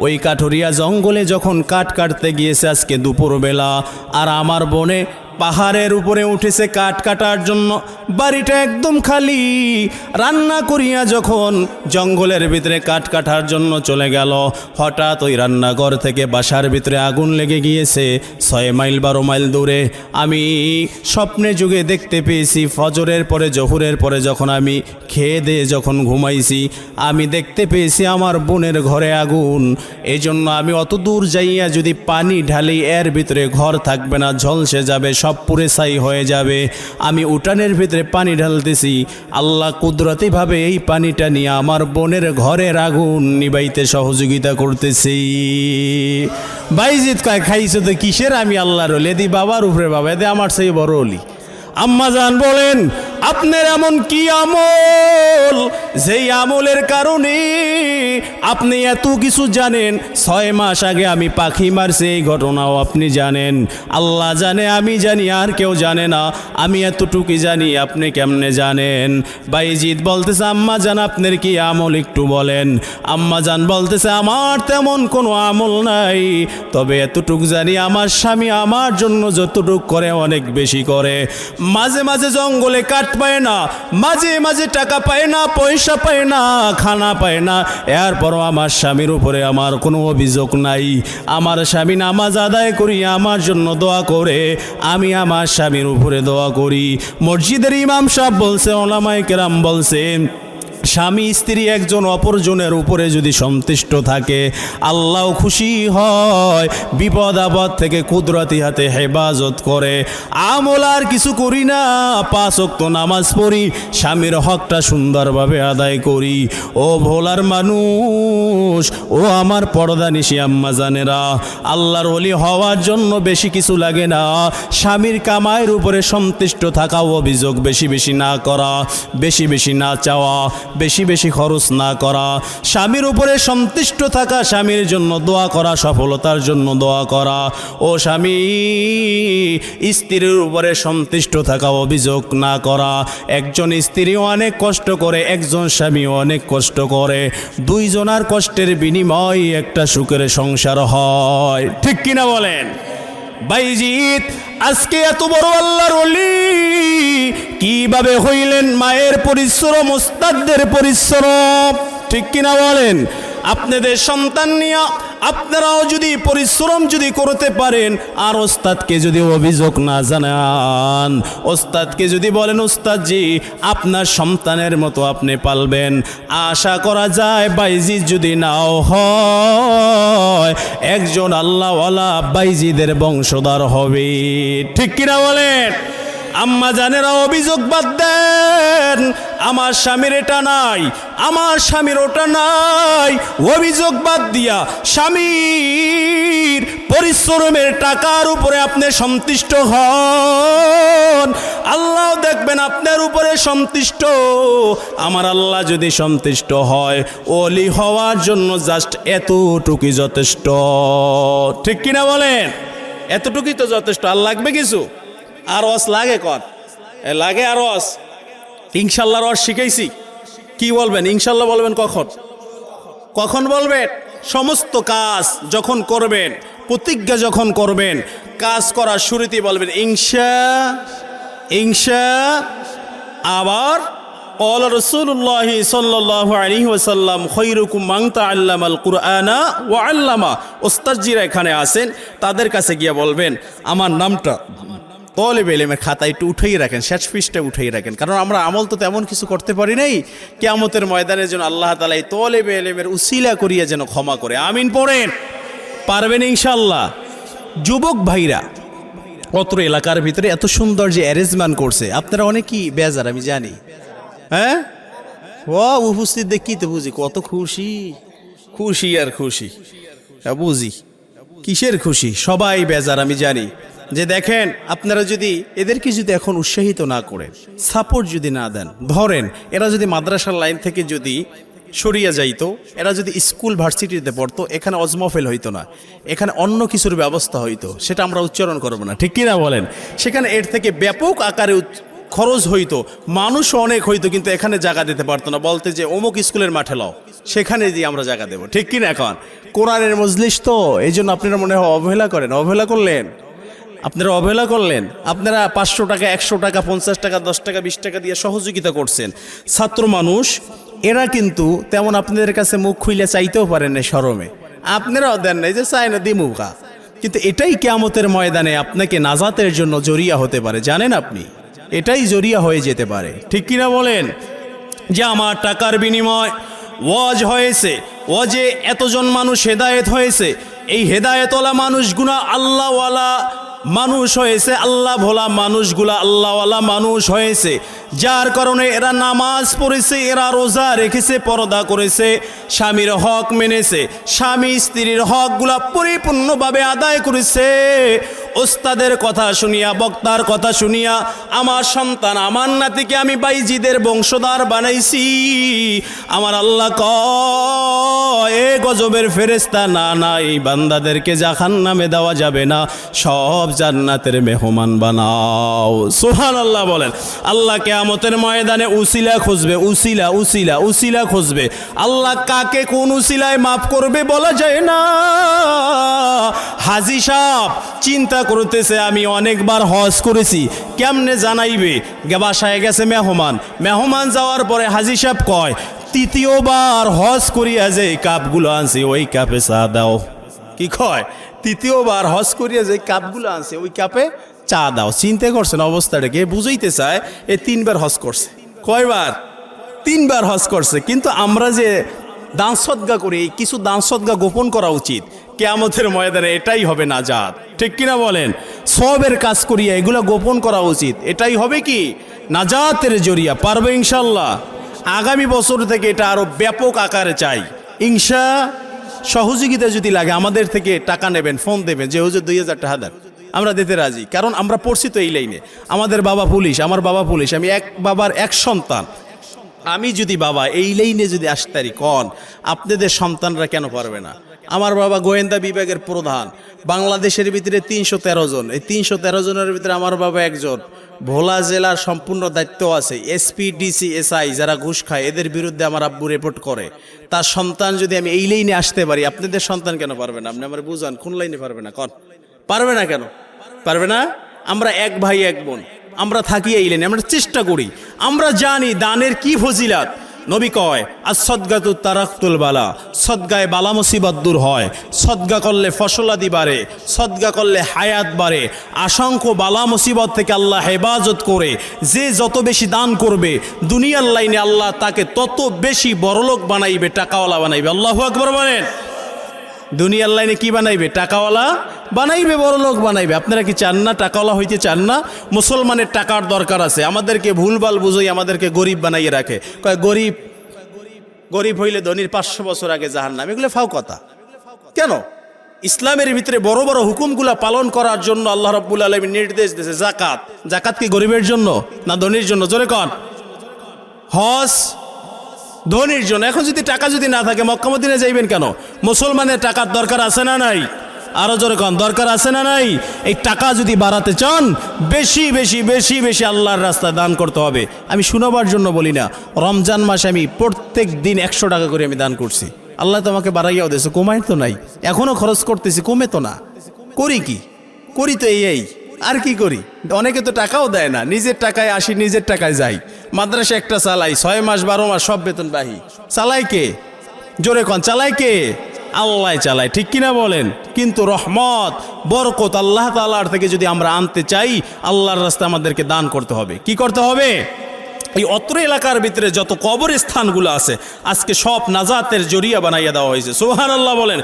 Speaker 1: ওই কাঠুরিয়া জঙ্গলে যখন কাঠ কাটতে গিয়েছে আজকে দুপুরবেলা, আর আমার বোনে পাহাড়ের উপরে উঠেছে কাঠ কাটার জন্য। বাড়িটা একদম খালি। রান্না করিয়া যখন জঙ্গলের ভিতরে কাঠ কাটার জন্য চলে গেল, হঠাৎ ওই রান্নাঘর থেকে বাসার ভিতরে আগুন লেগে গিয়েছে। 6 মাইল 12 মাইল দূরে। আমি স্বপ্নে যুগে দেখতে পেয়েছি, ফজরের পরে জোহরের পরে যখন আমি খেয়ে দিয়ে যখন ঘুমাইছি, আমি দেখতে পেয়েছি আমার বোনের ঘরে আগুন। এই জন্য আমি অত দূর যাইয়া যদি পানি ঢালি, এর ভিতরে ঘর থাকবে না, ঝলসে যাবে, সব পুরে ছাই হয়ে যাবে। আমি উঠানের ভিতরে পানি ঢালতেছি, আল্লাহ কুদরতিভাবে এই পানিটা নিয়ে আমার বোনের ঘরের আগুন নিবাইতে সহযোগিতা করতেছি। বাইজিৎ কয়, খাইছো তো কিসের? আমি আল্লাহর ওলি। এদি বাবার উপরে বাবা, এদি আমার সেই বড় ওলি। আম্মা জান বলেন, আপনার এমন কি আমল যেই আমলের কারণে আপনি এত কিছু জানেন? 6 মাস আগে আমি পাখি মারছি, এই ঘটনাও আপনি জানেন। আল্লাহ জানে, আমি জানি, আর কেউ জানে না। আমি এতটুকুই জানি, আপনি কেমনে জানেন? বাইজিৎ বলতেছে, আম্মা জান আপনার কি আমল একটু বলেন। আম্মা জান বলতেছে, আমার তেমন কোনো আমল নাই, তবে এতটুকু জানি, আমার স্বামী আমার জন্য যতটুক করে অনেক বেশি করে। মাঝে মাঝে জঙ্গলে কাঠ পায় না, মাঝে মাঝে টাকা পায় না, পয়সা পায় না, খানা পায় না, এরপরও আমার স্বামীর উপরে আমার কোনো অভিযোগ নাই। আমার স্বামী নামাজ আদায় করি, আমার জন্য দোয়া করে, আমি আমার স্বামীর উপরে দোয়া করি। মসজিদের ইমাম সাহেব বলছে, ওলামায়ে কেরাম বলছেন, স্বামী স্ত্রী একজন অপরজনের উপরে যদি সন্তুষ্ট থাকে, আল্লাহ খুশি হয়, বিপদ আপদ থেকে কুদরতি হাতে হেফাজত করে। আমল আর কিছু করি না, 5 ওয়াক্ত নামাজ পড়ি, স্বামীর হকটা সুন্দরভাবে আদায় করি। ও ভোলার মানুষ, ও আমার পর্দানিশি আম্মা জানেরা, আল্লাহর ওলি হওয়ার জন্য বেশি কিছু লাগে না। স্বামীর কামাইয়ের উপরে সন্তুষ্ট থাকা, অভিযোগ বেশি বেশি না করা, বেশি বেশি না চাওয়া, বেশি বেশি খরচ না করা, স্বামীর উপরে সন্তুষ্ট থাকা, স্বামীর জন্য দোয়া করা, সফলতার জন্য দোয়া করা। ও স্বামী, স্ত্রীর উপরে সন্তুষ্ট থাকা, অভিযোগ না করা। একজন স্ত্রীও অনেক কষ্ট করে, একজন স্বামীও অনেক কষ্ট করে, 2 জনার কষ্টের বিনিময় একটা সুখের সংসার হয়। ঠিক কিনা বলেন? বাইজিৎ, আজকে এত বড় আল্লাহর ওলি কিভাবে হইলেন? মায়ের পরিশ্রম, ওস্তাদদের পরিশ্রম। ঠিক কিনা বলেন? আপনাদের সন্তান নিয়ে আপনারাও যদি পরিশ্রম যদি করতে পারেন, আর ওস্তাদকে যদি অভিযোগ না জানান, ওস্তাদকে যদি বলেন, ওস্তাদ জি আপনার সন্তানের মতো আপনি পালবেন, আশা করা যায় বাইজিৎ যদি নাও হয়, একজন আল্লাহওয়ালা বাইজিদের বংশধর হবে। ঠিক কিনা বলেন? আম্মা জানেরা, অভিযোগ বাদ দেন, আমার স্বামীর এটা নাই, আমার স্বামীর ওটা নাই, অভিযোগ বাদ দিয়া স্বামীর পরিশ্রমের টাকার উপরে আপনি সন্তুষ্ট হন, আল্লাহ দেখবেন আপনার উপরে সন্তুষ্ট। আমার আল্লাহ যদি সন্তুষ্ট হয়, ওলি হওয়ার জন্য জাস্ট এতটুকুই যথেষ্ট। ঠিক কিনা বলেন? এতটুকুই তো যথেষ্ট, আর লাগবে কিছু? আর ওয়াস লাগে কর? লাগে আর রস? ইনশাল্লাহ রস শিখাইছি। কি বলবেন ইনশাল্লাহ? বলবেন কখন? কখন বলবেন? সমস্ত কাজ যখন করবেন, প্রতিজ্ঞা যখন করবেন, কাজ করার শুরুতেই বলবেন ইনশা ইনশা। আবার ক্বালা রাসূলুল্লাহি সাল্লাল্লাহু আলাইহি ওয়াসাল্লাম খায়রুকুম মান তাআল্লামাল কুরআনা ওয়া আল্লামা। ওস্তাদজিরা এখানে আছেন, তাদের কাছে গিয়ে বলবেন আমার নামটা তলেবে ইলমের খাতায় একটু উঠেই রাখেন, শেষ পৃষ্ঠায় উঠেই রাখেন। কারণ আমরা আমল তো তেমন কিছু করতে পারি নাই। কিয়ামতের ময়দানের জন্য আল্লাহ তাআলা এই তলেবে ইলমের উসিলা করিয়া যেন ক্ষমা করে। আমিন পড়েন। পারবেন ইনশাআল্লাহ। যুবক ভাইরা অত্র এলাকার ভিতরে এত সুন্দর যে অ্যারেঞ্জমেন্ট করছে, আপনারা অনেকেই বেজার আমি জানি। হ্যাঁ, ও উপস্থিত দেখি তো বুঝি কত খুশি, খুশি আর খুশি। বুঝি কিসের খুশি, সবাই বেজার আমি জানি। যে দেখেন, আপনারা যদি এদেরকে যদি এখন উৎসাহিত না করেন, সাপোর্ট যদি না দেন, ধরেন এরা যদি মাদ্রাসার লাইন থেকে যদি সরিয়ে যাইতো, এরা যদি স্কুল ভার্সিটিতে পড়তো, এখানে অজমফেল হইতো না, এখানে অন্য কিছুর ব্যবস্থা হইতো, সেটা আমরা উচ্চারণ করবো না, ঠিক কিনা বলেন? সেখানে এর থেকে ব্যাপক আকারে খরচ হইতো, মানুষও অনেক হইতো, কিন্তু এখানে জায়গা দিতে পারতো না। বলতে যে অমুক স্কুলের মাঠে লাও, সেখানে দিয়ে আমরা জায়গা দেবো, ঠিক কিনা? এখন কোরআনের মজলিস তো, এই জন্য আপনারা মনে হয় অবহেলা করেন। অবহেলা করলেন, আপনারা অবহেলা করলেন। আপনারা 500 টাকা, 100 টাকা, 50 টাকা, 10 টাকা, 20 টাকা দিয়ে সহযোগিতা করছেন। ছাত্র মানুষ এরা কিন্তু তেমন আপনাদের কাছে মুখ খুইলে চাইতেও পারেন না শরমে, আপনারাও দেন নাই যে চায় না দিমুখা। কিন্তু এটাই কিয়ামতের ময়দানে আপনাকে নাজাতের জন্য জরিয়া হতে পারে, জানেন আপনি? এটাই জরিয়া হয়ে যেতে পারে, ঠিক কিনা বলেন? যে আমার টাকার বিনিময় ওয়াজ হয়েছে, ওয়াজে এতজন মানুষ হেদায়েত হয়েছে, এই হেদায়েতওয়ালা মানুষগুলা আল্লাহওয়ালা মানুষ হয়েছে, আল্লাহ ভোলা মানুষগুলা আল্লাহওয়ালা মানুষ হয়েছে, যার কারণে এরা নামাজ পড়েছে, এরা রোজা রেখেছে, পর্দা করেছে, স্বামীর হক মেনেছে, স্বামী স্ত্রীর হকগুলা পরিপূর্ণভাবে আদায় করেছে। ওস্তাদের কথা শুনিয়া, বক্তার কথা শুনিয়া আমার সন্তান, আমার নাতিকে আমি বাইজিদের বংশধর বানাইছি। আমার আল্লাহ কয়, এ গজবের ফেরেশতা না না, এই বান্দাদেরকে জাহান্নামে দেওয়া যাবে না, সব জান্নাতের মেহমান বানাও। সুবহানাল্লাহ বলেন। আল্লাহ কিয়ামতের ময়দানে উসিলা খুঁজবে, উসিলা উসিলা উসিলা খুঁজবে। আল্লাহ কাকে কোন উসিলায় মাফ করবে বলা যায় না। হাজী সাহেব চিন্তা করতেছে, আমি অনেকবার হজ করেছি, কেমনে জানাইবে? বাসায় গেছে মেহমান, মেহমান যাওয়ার পরে হাজী সাহেব কয়, তৃতীয়বার হজ করিয়া যে কাপগুলো আনছি ওই কাপে চা দাও। কি কয়? তৃতীয়বার হজ করিয়া যে কাপগুলো আনছে ওই কাপে চা দাও। চিন্তা করছেন অবস্থাটাকে? বুঝাইতে চায় এ 3বার হজ করছে। কয়বার? 3বার হজ করছে। কিন্তু আমরা যে দান সদকা করি, কিছু দান সদকা গোপন করা উচিত। কিয়ামতের ময়দানে এটাই হবে নাজাত, ঠিক কিনা বলেন? সবের কাজ করিয়া এগুলো গোপন করা উচিত, এটাই হবে কি নাজাতের জরিয়া। পারবে ইনশাল্লাহ? আগামী বছর থেকে এটা আরো ব্যাপক আকারে চাই ইনশা। সহযোগিতা যদি লাগে আমাদের থেকে টাকা নেবেন, ফোন দেবেন যে হুজুর 2000 টাকা দেন, আমরা দিতে রাজি। কারণ আমরা পড়ছি তো এই লাইনে। আমাদের বাবা পুলিশ, আমার বাবা পুলিশ, আমি এক বাবার এক সন্তান। আমি যদি বাবা এই লাইনে যদি আসতারি কন, আপনাদের সন্তানরা কেন পারবে না? আমার বাবা গোয়েন্দা বিভাগের প্রধান, বাংলাদেশের ভিতরে 313 জন, এই 313 জনের ভিতরে আমার বাবা একজন। ভোলা জেলার সম্পূর্ণ দায়িত্ব আছে, এসপি, ডিসি, এসআই যারা ঘুষ খায় এদের বিরুদ্ধে আমার আব্বু রিপোর্ট করে। তার সন্তান যদি আমি এই লাইনে আসতে পারি, আপনাদের সন্তান কেন পারবে না? আপনি আমার বুঝান, কোন লাইনে পারবে না? কন পারবে না কেন? পারবে না? আমরা এক ভাই এক বোন, আমরা থাকি এই লাইনে, আমরা চেষ্টা করি, আমরা জানি দানের কি ফজিলাত। নবী কয়, আর সদগাতু তারাকুল বালা, সদগায় বালা মুসিবত দূর হয়, সদগা করলে ফসলাদি বাড়ে, সদগা করলে হায়াত বাড়ে, অসংখ্য বালা মুসিবত থেকে আল্লাহ হেফাজত করে। যে যত বেশি দান করবে দুনিয়ার লাইনে আল্লাহ তাকে তত বেশি বড়লোক বানাইবে, টাকাওয়ালা বানাইবে। আল্লাহু আকবার বলেন। দুনিয়ার লাইনে কি বানাইবে? টাকাওয়ালা বানাইবে, বড়লোক বানাইবে। আপনারা কি চান না টাকাওয়ালা হইতে? চান না? মুসলমানের টাকার দরকার আছে। আমাদেরকে ভুলভাল বুঝাই আমাদেরকে গরিব বানাইয়ে রাখে, কয় গরিব, গরিব হইলে ধনীর 500 বছর আগে জাহান্নাম। এগুলো ফাও কথা। কেন? ইসলামের ভিতরে বড় বড় হুকুমগুলা পালন করার জন্য আল্লাহ রাব্বুল আলামিন নির্দেশ দিয়েছে। যাকাত, যাকাত কি গরিবের জন্য না ধনীর জন্য? জোরে কন। হজ ধনীর জন্য। এখন যদি টাকা যদি না থাকে মক্কা মদিনায় যাইবেন কেন? মুসলমানের টাকার দরকার আছে না নাই? আরো জোরে কোন দরকার আছে না নাই? এই টাকা যদি বাড়াতে চান বেশি বেশি বেশি বেশি আল্লাহর রাস্তায় দান করতে হবে। আমি শোনাবার জন্য বলি না, রমজান মাসে আমি প্রত্যেক দিন 100 টাকা করে আমি দান করছি। আল্লাহ তো আমাকে বাড়াইয়াও দিয়েছে, কমাই তো নাই, এখনো খরচ করতেছি, কমে তো না। করি কি? করি তো এই আর কি করি? অনেকে তো টাকাও দেয় না, নিজের টাকায় আসি, নিজের টাকায় যাই। মাদ্রাসা একটা চালাই, 6 মাস 12 মাস সব বেতন বাহি। চালাই কে? জোরে কন, চালাই কে? আল্লাহ চালায়, ঠিক কিনা বলেন? কিন্তু রহমত বরকত আল্লাহ তাআলার থেকে যদি আমরা আনতে চাই, আল্লাহর রাস্তায় আমাদেরকে দান করতে হবে। কি করতে হবে? এই অত্র এলাকার ভিতরে যত কবরস্থানগুলো আছে আজকে সব নাজাতের জরিয়া বানাইয়া দেওয়া হয়েছে। সুবহানাল্লাহ বলেন।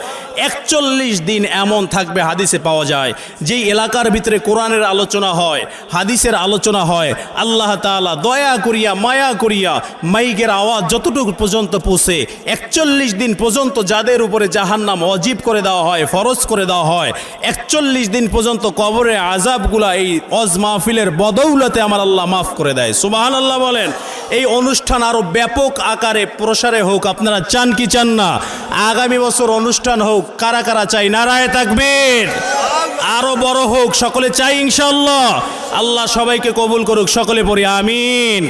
Speaker 1: 41 দিন এমন থাকবে, হাদিসে পাওয়া যায়, যেই এলাকার ভিতরে কোরআনের আলোচনা হয়, হাদিসের আলোচনা হয়, আল্লাহ তাআলা দয়া করিয়া মায়া করিয়া মাইকের আওয়াজ যতটুকু পর্যন্ত পৌঁছে 41 দিন পর্যন্ত যাদের উপরে জাহান্নাম ওয়াজিব করে দেওয়া হয়, ফরজ করে দেওয়া হয়, 41 দিন পর্যন্ত কবরের আযাবগুলা এই ওয়াজ মাহফিলের বদৌলতে আমার আল্লাহ মাফ করে দেয়। সুবহানাল্লাহ বলেন। এই অনুষ্ঠান আরো ব্যাপক আকারে প্রসারে হোক, আপনারা চান কি চান না? আগামী বছর অনুষ্ঠান হোক, কারা কারা চাই? নারায়ে তাকবীর। আরো বড় হোক, সকলে চাই ইনশাআল্লাহ। আল্লাহ সবাইকে কবুল করুক, সকলে পড়ি আমিন।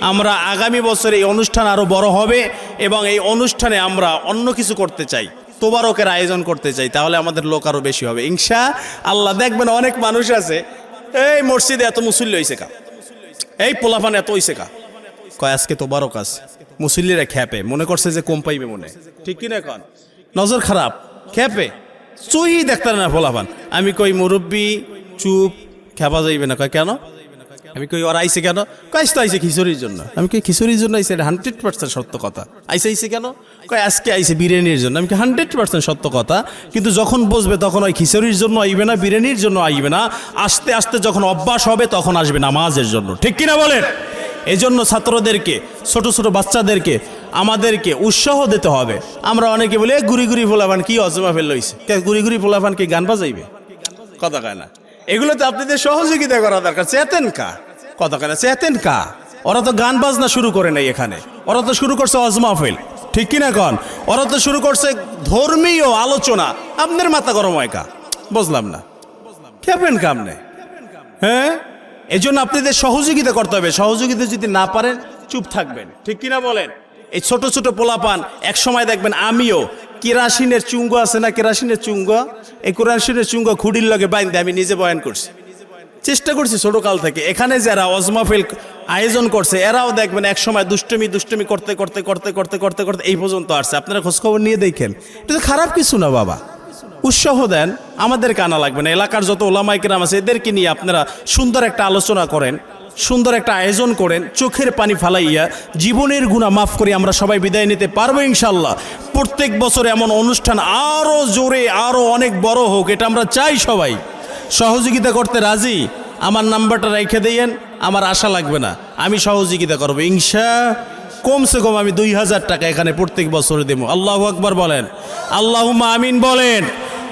Speaker 1: আমরা আগামী বছর এই অনুষ্ঠান আরো বড় হবে এবং এই অনুষ্ঠানে আমরা অন্য কিছু করতে চাই, তোবারকের আয়োজন করতে চাই, তাহলে আমাদের লোক আরো বেশি হবে ইনশাআল্লাহ। দেখবেন অনেক মানুষ আছে, এই মসজিদে এত মুসল্লি হইছে কা, এই পোলাপান এত হইছে কা, কয় আজকে তো বারো কাজ। মুসল্লিরা খ্যাপে, মনে করছে যে কম পাইবে মনে, ঠিক কিনা এখন? নজর খারাপ, খ্যাপে, চুই দেখতে না পোলাপান। আমি কই মুরব্বী চুপ, খ্যাপা যাইবে না। কয় কেন? আমি কই ওরা আইসে কেন? কয় তো আইসে খিচুড়ির জন্য। আমি কই খিচুড়ির জন্য আইসে? 100% সত্য কথা। আইসে কেন? কয় আজকে আইসে বিরিয়ানির জন্য। আমি কি 100% সত্য কথা, কিন্তু যখন বসবে তখন ওই খিচুড়ির জন্য আইবে না, বিরিয়ানির জন্য আইবে না, আস্তে আস্তে যখন অভ্যাস হবে তখন আসবে নামাজের জন্য, ঠিক কিনা বলেন? এই জন্য ছাত্রদেরকে, ছোট ছোট বাচ্চাদেরকে আমাদেরকে উৎসাহ দিতে হবে। আমরা অনেকে বলি গুড়ি গুড়ি পোলাপান কি অজমা ফেল লইছে, গুড়ি গুড়ি পোলাপান কি গান বাজাইবে? কথা কয় না। এগুলো তো আপনাদের সহযোগিতা করা দরকার। চেতেন কা, কথা কয় না, চেতেন কা। ওরা তো গান বাজনা শুরু করে নাই এখানে, ওরা তো শুরু করছে অজমা ফেল, ঠিক কিনা কন? ওরা তো শুরু করছে ধর্মীয় আলোচনা। আপনার মাথা গরম হয় কা? বুঝলাম না, খেপেন কামনে? হ্যাঁ, এই জন্য আপনাদের সহযোগিতা করতে হবে। সহযোগিতা যদি না পারেন চুপ থাকবেন, ঠিক কিনা বলেন? এই ছোট ছোট পোলাপান এক সময় দেখবেন, আমিও কেরাসিনের চুঙ্গ আছে না, কেরাসিনের চুঙ্গ, এই কেরাসিনের চুঙ্গ খুঁড়ির লগে বাইন্দে আমি নিজে বয়ান করছি, চেষ্টা করছি ছোটকাল থেকে। এখানে যারা ওয়াজমাহফিল আয়োজন করছে এরাও দেখবেন এক সময় দুষ্টমি দুষ্টমি করতে করতে করতে করতে করতে করতে এই পর্যন্ত আসছে। আপনারা খোঁজখবর নিয়ে দেখেন, এটা তো খারাপ কিছু না বাবা। উৎসাহ দেন, আমাদের কানা লাগবে না। এলাকার যত ওলামায়ে কেরাম আছে এদেরকে নিয়ে আপনারা সুন্দর একটা আলোচনা করেন, সুন্দর একটা আয়োজন করেন, চোখের পানি ফালাইয়া জীবনের গুনাহ মাফ করে আমরা সবাই বিদায় নিতে পারবো ইনশাল্লাহ। প্রত্যেক বছর এমন অনুষ্ঠান আরো জোরে আরো অনেক বড় হোক, এটা আমরা চাই। সবাই সহযোগিতা করতে রাজি? আমার নাম্বারটা রেখে দিয়েন, আমার আশা লাগবে না, আমি সহযোগিতা করবো কমসে কম আমি 2000 টাকা এখানে প্রত্যেক বছর দেব। আল্লাহু আকবার বলেন, আল্লাহুম্মা আমিন বলেন।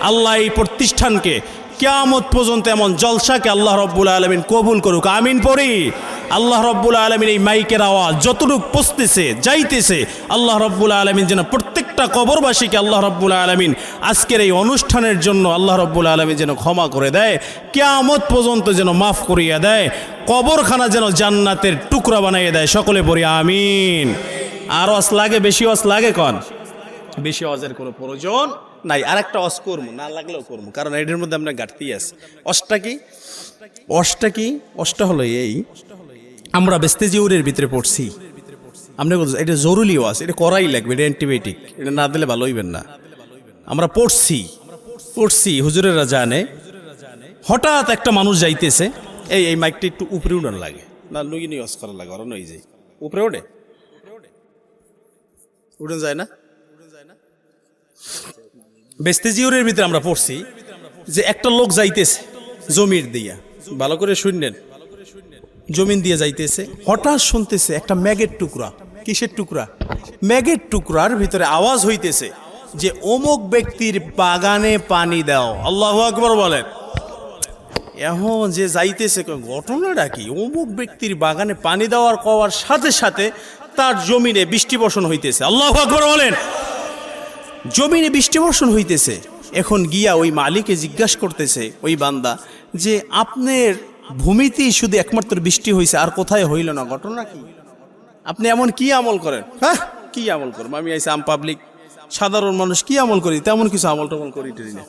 Speaker 1: আল্লাহ এই প্রতিষ্ঠানকে কিয়ামত পর্যন্ত এমন জলসাকে আল্লাহ রব্বুল আলামিন কবুল করুক, আমিন পড়ি। আল্লাহ রব্বুল আলামিন এই মাইকের আওয়াজ যতটুকু পৌঁছতেছে যাইতেছে, আল্লাহ রব্বুল আলামিন যেন প্রত্যেকটা কবরবাসীকে আল্লাহ রব্বুল আলামিন আজকের এই অনুষ্ঠানের জন্য আল্লাহ রব্বুল আলামিন যেন ক্ষমা করে দেয়, কিয়ামত পর্যন্ত যেন মাফ করিয়া দেয়, কবরখানা যেন জান্নাতের টুকরা বানাইয়া দেয়। সকলে পড়ি আমিন। আর ওয়াজ লাগে? বেশি ওয়াজ লাগে? কন বেশি ওয়াজের কোনো প্রয়োজন নাই। আর একটা ওয়াজ করবো, না লাগলেও করবো, কারণ এটার মধ্যে আপনার ঘাটতি আছে। অষ্টা কি? অষ্টা কি? অষ্টা হলো এই, আমরা বেস্তেজিউরের ভিতরে পড়ছি, আপনি বলছেন এটা জরুরি ওয়াজ, এটা করাই লাগবে, এটা অ্যান্টিবায়োটিক, এটা না দিলে ভালো হইবেন না। আমরা পড়ছি হুজুরেরা জানে। হঠাৎ একটা মানুষ যাইতেছে, এই মাইকটা একটু উপরে উঠানো লাগে না, লুগি নিয়ে ওয়াজ করা লাগে, ওরা নই যাই উপরে ওঠে, উঠে যায় না। বেস্তেজিউরের ভিতরে আমরা পড়ছি যে একটা লোক যাইতেছে জমির দিয়া, ভালো করে শুনলেন, জমিন দিয়ে যাইতেছে, হঠাৎ শুনতেছে একটা ম্যাগের টুকরা। কিসের টুকরা? ম্যাগের টুকরার ভিতরে আওয়াজ হইতেছে যে অমুক ব্যক্তির বাগানে পানি দাও। আল্লাহু আকবার বলেন। এখন যে যাইতেছে, ঘটনাটা কি? অমুক ব্যক্তির বাগানে পানি দেওয়ার কওয়ার সাথে সাথে তার জমিনে বৃষ্টি বর্ষণ হইতেছে। আল্লাহু আকবার বলেন। জমিনে বৃষ্টি বর্ষণ হইতেছে। এখন গিয়া ওই মালিকে জিজ্ঞাসা করতেছে ওই বান্দা যে আপনার ভূমিতেই শুধু একমাত্র বৃষ্টি হয়েছে, আর কোথায় হইল না, ঘটনা কি? আপনি এমন কি আমল করেন? হ্যাঁ, কি আমল করবো আমি? আইসা আম পাবলিক সাধারণ মানুষ কি আমল করি? তেমন কিছু আমল টমল করি টরি না।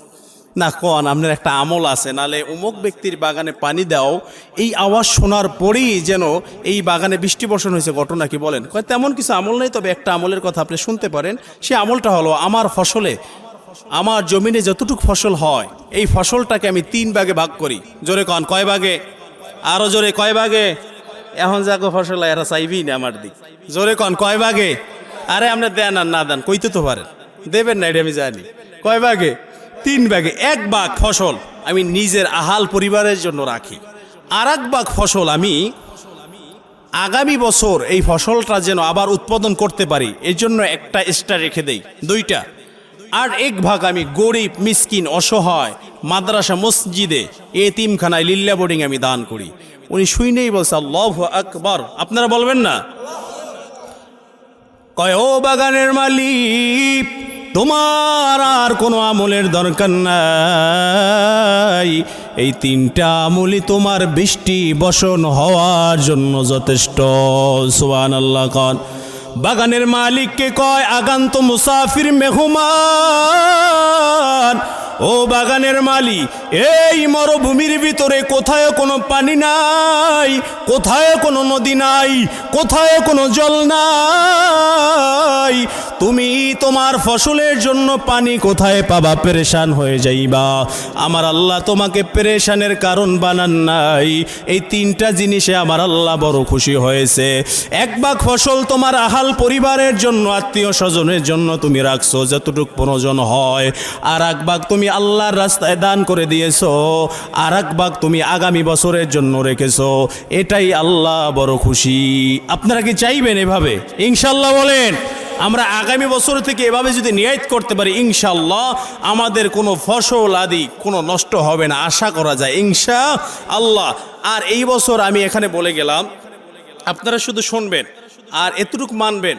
Speaker 1: না কন আপনার একটা আমল আছে, নালে অমুক ব্যক্তির বাগানে পানি দাও, এই আওয়াজ শোনার পরেই যেন এই বাগানে বৃষ্টি বর্ষণ হয়েছে, ঘটনা কি বলেন? কয় তেমন কিছু আমল নেই, তবে একটা আমলের কথা আপনি শুনতে পারেন। সে আমলটা হলো আমার ফসলে, আমার জমিনে যতটুকু ফসল হয় এই ফসলটাকে আমি 3 ভাগে ভাগ করি। জোরে কন কয় ভাগে? আরো জোরে, কয় ভাগে? এখন যাকে ফসল এরা চাইবি না আমার দিক। জোরে কন কয় ভাগে? আরে আপনি দেন আর না দেন কইতে তো পারেন, দেবেন না এটা আমি জানি। কয় ভাগে? 3 ভাগে। 1 ভাগ ফসল আমি নিজের আহাল পরিবারের জন্য রাখি, আর 1 ভাগ ফসল আমি আগামী বছর এই ফসলটা যেন আবার উৎপাদন করতে পারি এই জন্য একটা এক্সট্রা রেখে দেই, 2টা। আর 1 ভাগ আমি গরিব মিসকিন অসহায় মাদ্রাসা মসজিদে এতিমখানায় লিল্লা বোর্ডিং আমি দান করি। উনি শুনেই বলছে আল্লাহু আকবার। আপনারা বলবেন না? কয় ও বাগানের মালিক, তোমার আর কোনো আমলের দরকার নাই, এই 3টা আমলই তোমার বৃষ্টি বর্ষণ হওয়ার জন্য যথেষ্ট। সুবহানাল্লাহ কন। বাগানের মালিককে কয় আগান্ত মুসাফির মেহমান, ও বাগানের মালিক, এই মরুভূমির ভিতরে কোথায় কোনো পানি নাই, কোথায় কোনো নদী নাই, কোথায় কোনো জল নাই, তুমি তোমার ফসলের জন্য পানি কোথায় পাবা? পেরেশান হয়ে যাইবা। আমার আল্লাহ তোমাকে পেরেশানের কারণ বানান নাই। এই 3টা জিনিসে আমার আল্লাহ বড় খুশি হয়েছে। 1 ভাগ ফসল তোমার আহাল পরিবারের জন্য, আত্মীয় স্বজনের জন্য তুমি রাখছো যতটুকু প্রয়োজন হয়, আর 1 ভাগ তুমি আল্লাহর রাস্তায় দান করে দিয়েছো, আর 1 ভাগ তুমি আগামী বছরের জন্য রেখেছো। এটাই আল্লাহ বড় খুশি। আপনারা কি চাইবেন এভাবে? ইনশাআল্লাহ বলেন। আমরা আগামী বছর থেকে এভাবে যদি নিয়াত করতে পারি, ইনশাআল্লাহ আমাদের কোনো ফসল আদি কোনো নষ্ট হবে না, আশা করা যায় ইনশাআল্লাহ। আর এই বছর আমি এখানে বলে গেলাম, আপনারা শুধু শুনবেন আর এতটুকু মানবেন,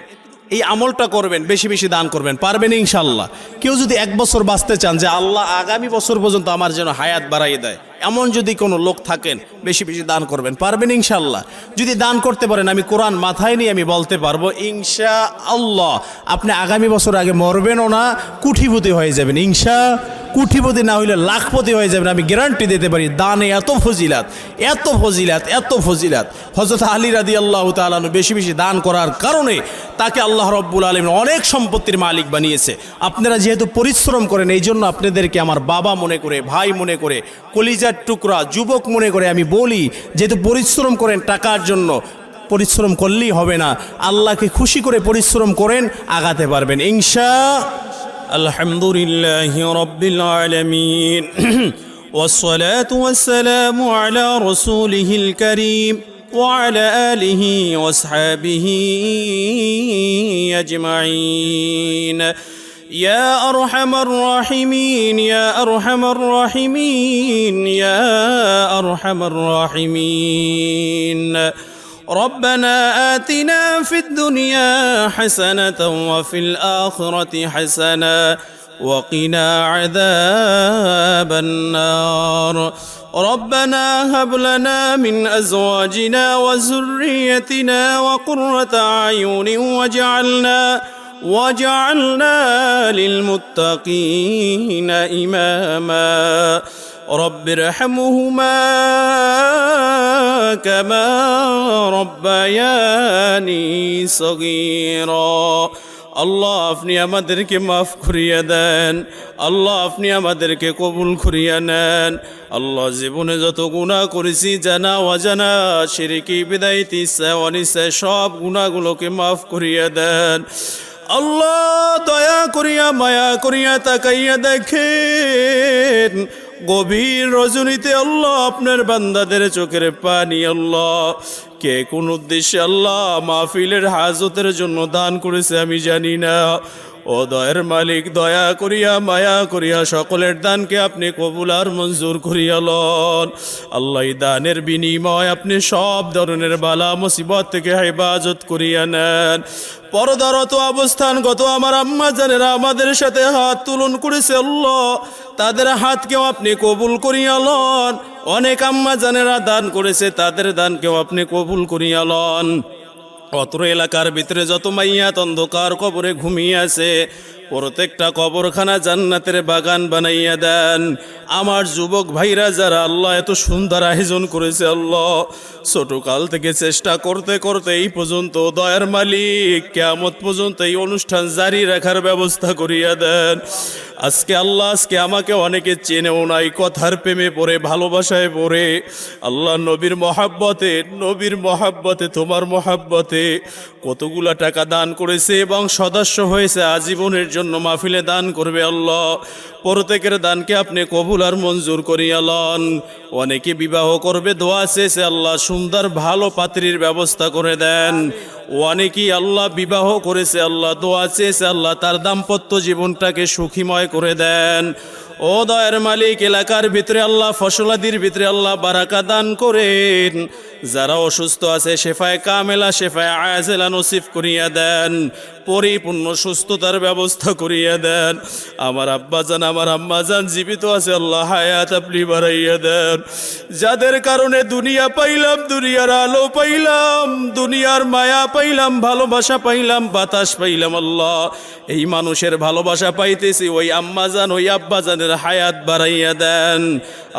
Speaker 1: এই আমলটা করবেন, বেশি বেশি দান করবেন, পারবেন ইনশাআল্লাহ। কেউ যদি 1 বছর বাঁচতে চান যে আল্লাহ আগামী বছর পর্যন্ত আমার যেন হায়াত বাড়াই দেয়, এমন যদি কোনো লোক থাকেন, বেশি বেশি দান করবেন, পারবেন ইনশাআল্লাহ। যদি দান করতে পারেন, আমি কোরআন মাথায় নিয়ে আমি বলতে পারবো ইনশাআল্লাহ আপনি আগামী বছর আগে মরবেনও না, কুঠিপতি হয়ে যাবেন কুঠিপতি না হইলে লাখপতি হয়ে যাবেন, আমি গ্যারান্টি দিতে পারি। দানে এত ফজিলাত, এত ফজিলাত, এত ফজিলাত। হযরত আলী রাদিয়াল্লাহু তাআলা বেশি বেশি দান করার কারণে তাকে আল্লাহ রাব্বুল আলামিন অনেক সম্পত্তির মালিক বানিয়েছে। আপনারা যেহেতু পরিশ্রম করেন, এই জন্য আপনাদেরকে আমার বাবা মনে করে, ভাই মনে করে, কলিজার টুকরা যুবক মনে করে আমি বলি, যেহেতু পরিশ্রম করেন টাকার জন্য, পরিশ্রম করলেই হবে না, আল্লাহকে খুশি করে পরিশ্রম করেন, আগাতে পারবেন ইনশাআল্লাহ। আলহামদুলিল্লাহি রাব্বিল আলামিন ওয়াসসালাতু ওয়াসসালামু আলা রাসূলিহিল কারীম ওয়া আলা আলিহি ওয়া আসহাবিহি আজমাইন। يا أرحم الراحمين يا أرحم الراحمين يا أرحم الراحمين. ربنا آتنا في الدنيا حسنة وفي الآخرة حسنة وقنا عذاب النار. ربنا هب لنا من أزواجنا وذريتنا وقرة أعين وجعلنا للمتقين إماما. رب ارحمهما كما ربياني صغيرا. আল্লাহ আপনি আমাদেরকে মাফ করিয়া দেন, আল্লাহ আপনি আমাদেরকে কবুল করিয়া নেন। আল্লাহ জীবনে যত গুনাহ করেছি, জানা অজানা, শিরকি বিদায়তি অনিসা, সব গুনাহগুলোকে মাফ করিয়া দেন। আল্লাহ দয়া করিয়া মায়া করিয়া তাকাইয়া দেখেন, গভীর রজনীতে আল্লাহ আপনার বান্দাদের চোখের পানি, আল্লাহ কে কোন উদ্দেশ্যে আল্লাহ মাহফিলের হাজতের জন্য দান করেছে আমি জানি না। ও দয়ের মালিক, দয়া করিয়া মায়া করিয়া সকলের দানকে আপনি কবুল আর মঞ্জুর করিয়া লন। আল্লাহ, এই দানের বিনিময় আপনি সব ধরনের বালা মুসিবত থেকে হেফাজত করিয়া নেন। পরদারত অবস্থানগত আমার আম্মা জানেরা আমাদের সাথে হাত তুলন করেছে আল্লাহ, তাদের হাতকেও আপনি কবুল করিয়া লন। অনেক আম্মা জানেরা দান করেছে, তাদের দানকেও আপনি কবুল করিয়া লন। অত্র এলাকার ভিতরে যত মাইয়াত অন্ধকার কবরে ঘুমিয়ে আছে, প্রত্যেকটা কবরখানা জান্নাতের বাগান বানাইয়া দেন। আমার যুবক ভাইরা যারা আল্লাহ এত সুন্দর আয়োজন করেছে আল্লাহ, ছোটকাল থেকে চেষ্টা করতে করতে এই পর্যন্ত দয়ার মালিক কিয়ামত পর্যন্ত এই অনুষ্ঠান জারি রাখার ব্যবস্থা করিয়া দেন। আজকে আল্লাহ, আজকে আমাকে অনেকে চেনেও নাই, কথার প্রেমে পড়ে ভালোবাসায় পড়ে আল্লাহ নবীর মহাব্বতে তোমার মহাব্বতে কতগুলা টাকা দান করেছে এবং সদস্য হয়েছে, আজীবনের জন্য মাহফিলে দান করবে আল্লাহ। প্রত্যেকের দানকে আপনি কবুল আর মঞ্জুর করিয়া লন। অনেকে বিবাহ করবে, দোয়া চেয়েছে আল্লাহ সুন্দর ভালো পাত্রীর ব্যবস্থা করে দেন। অনেকেই আল্লাহ বিবাহ করেছে আল্লাহ, দোয়া চেয়েছে আল্লাহ তার দাম্পত্য জীবনটাকে সুখীময় করে দেন। ও দয়ার মালিক, এলাকার ভিতরে আল্লাহ ফসলাদির ভিতরে আল্লাহ বারাকা দান করেন। যারা অসুস্থ আছে শেফায়ে কামেলা শেফায়ে আজেলা নসিব করিয়া দেন, পরিপূর্ণ সুস্থতার ব্যবস্থা করিয়া দেন। আমার আব্বাজান আমার আম্মাজান জীবিত আছে আল্লাহ হায়াত আপনি বাড়াইয়া দেন। যাদের কারণে দুনিয়া পাইলাম, দুনিয়ার আলো পাইলাম, দুনিয়ার মায়া পাইলাম, ভালোবাসা পাইলাম, বাতাস পাইলাম আল্লাহ, এই মানুষের ভালোবাসা পাইতেছি, ওই আম্মাজান ওই আব্বাজানের হায়াত বাড়াইয়া দেন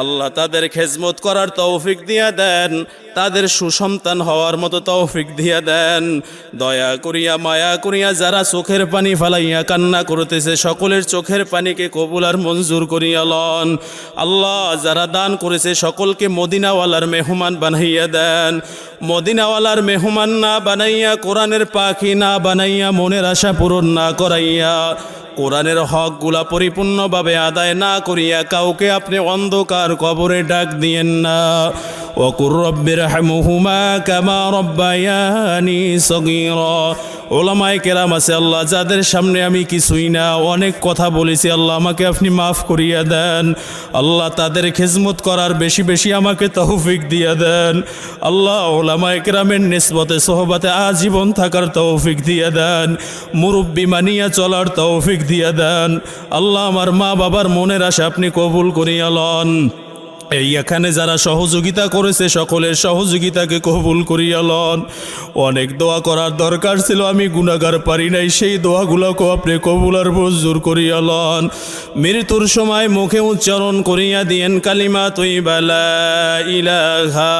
Speaker 1: আল্লাহ। তাদের খেজমত করার তৌফিক দিয়া দেন, তাদের সুসন্তান হওয়ার মতো তৌফিক দিয়া দেন। দয়া করিয়া মায়া করিয়া যারা চোখের পানি ফালাইয়া কান্না করতেছে, সকলের চোখের পানিকে কবুল আর মঞ্জুর করিয়া লন আল্লাহ। যারা দান করেছে সকলকে মদিনাওয়ালার মেহমান বানাইয়া দেন। মদিনাওয়ালার মেহমান না বানাইয়া, কোরআনের পাখি না বানাইয়া, মনের আশা পূরণ না করাইয়া, কোরআনের হকগুলা পরিপূর্ণভাবে আদায় না করিয়া কাউকে আপনি অন্ধকার কবরে ডাক দিয়েন না। ওয়াকুর রব্বির হামহুমা কামা রব্বায়ানি সগীরা। ওলামায়ে কেরাম আছে আল্লাহ, যাদের সামনে আমি কিছুই না, অনেক কথা বলেছি আল্লাহ, আমাকে আপনি মাফ করিয়া দেন আল্লাহ। তাদের খিদমত করার বেশি বেশি আমাকে তৌফিক দিয়া দেন আল্লাহ। ওলামায়ে কেরামের নিসবতে সোহবতে আজীবন থাকার তৌফিক দিয়া দেন, মুরব্বি মানিয়া চলার তৌফিক দিয়া দেন আল্লাহ। আমার মা বাবার মনের আশা আপনি কবুল করিয়া লন। এই এখানে যারা সহযোগিতা করেছে সকলের সহযোগিতাকে কবুল করিয়া লন। অনেক দোয়া করার দরকার ছিল, আমি গুনাহগার পারি নাই, সেই দোয়াগুলোকে আপনি কবুল আর মঞ্জুর করিয়া লন। মৃত্যুর সময় মুখে উচ্চারণ করিয়া দিয়েন কালিমা তয়্যিবা লা ইলাহা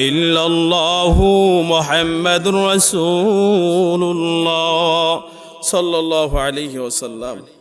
Speaker 1: ইল্লাল্লাহু মুহাম্মাদুর রাসূলুল্লাহ সাল্লাল্লাহু আলাইহি ওয়াসাল্লাম।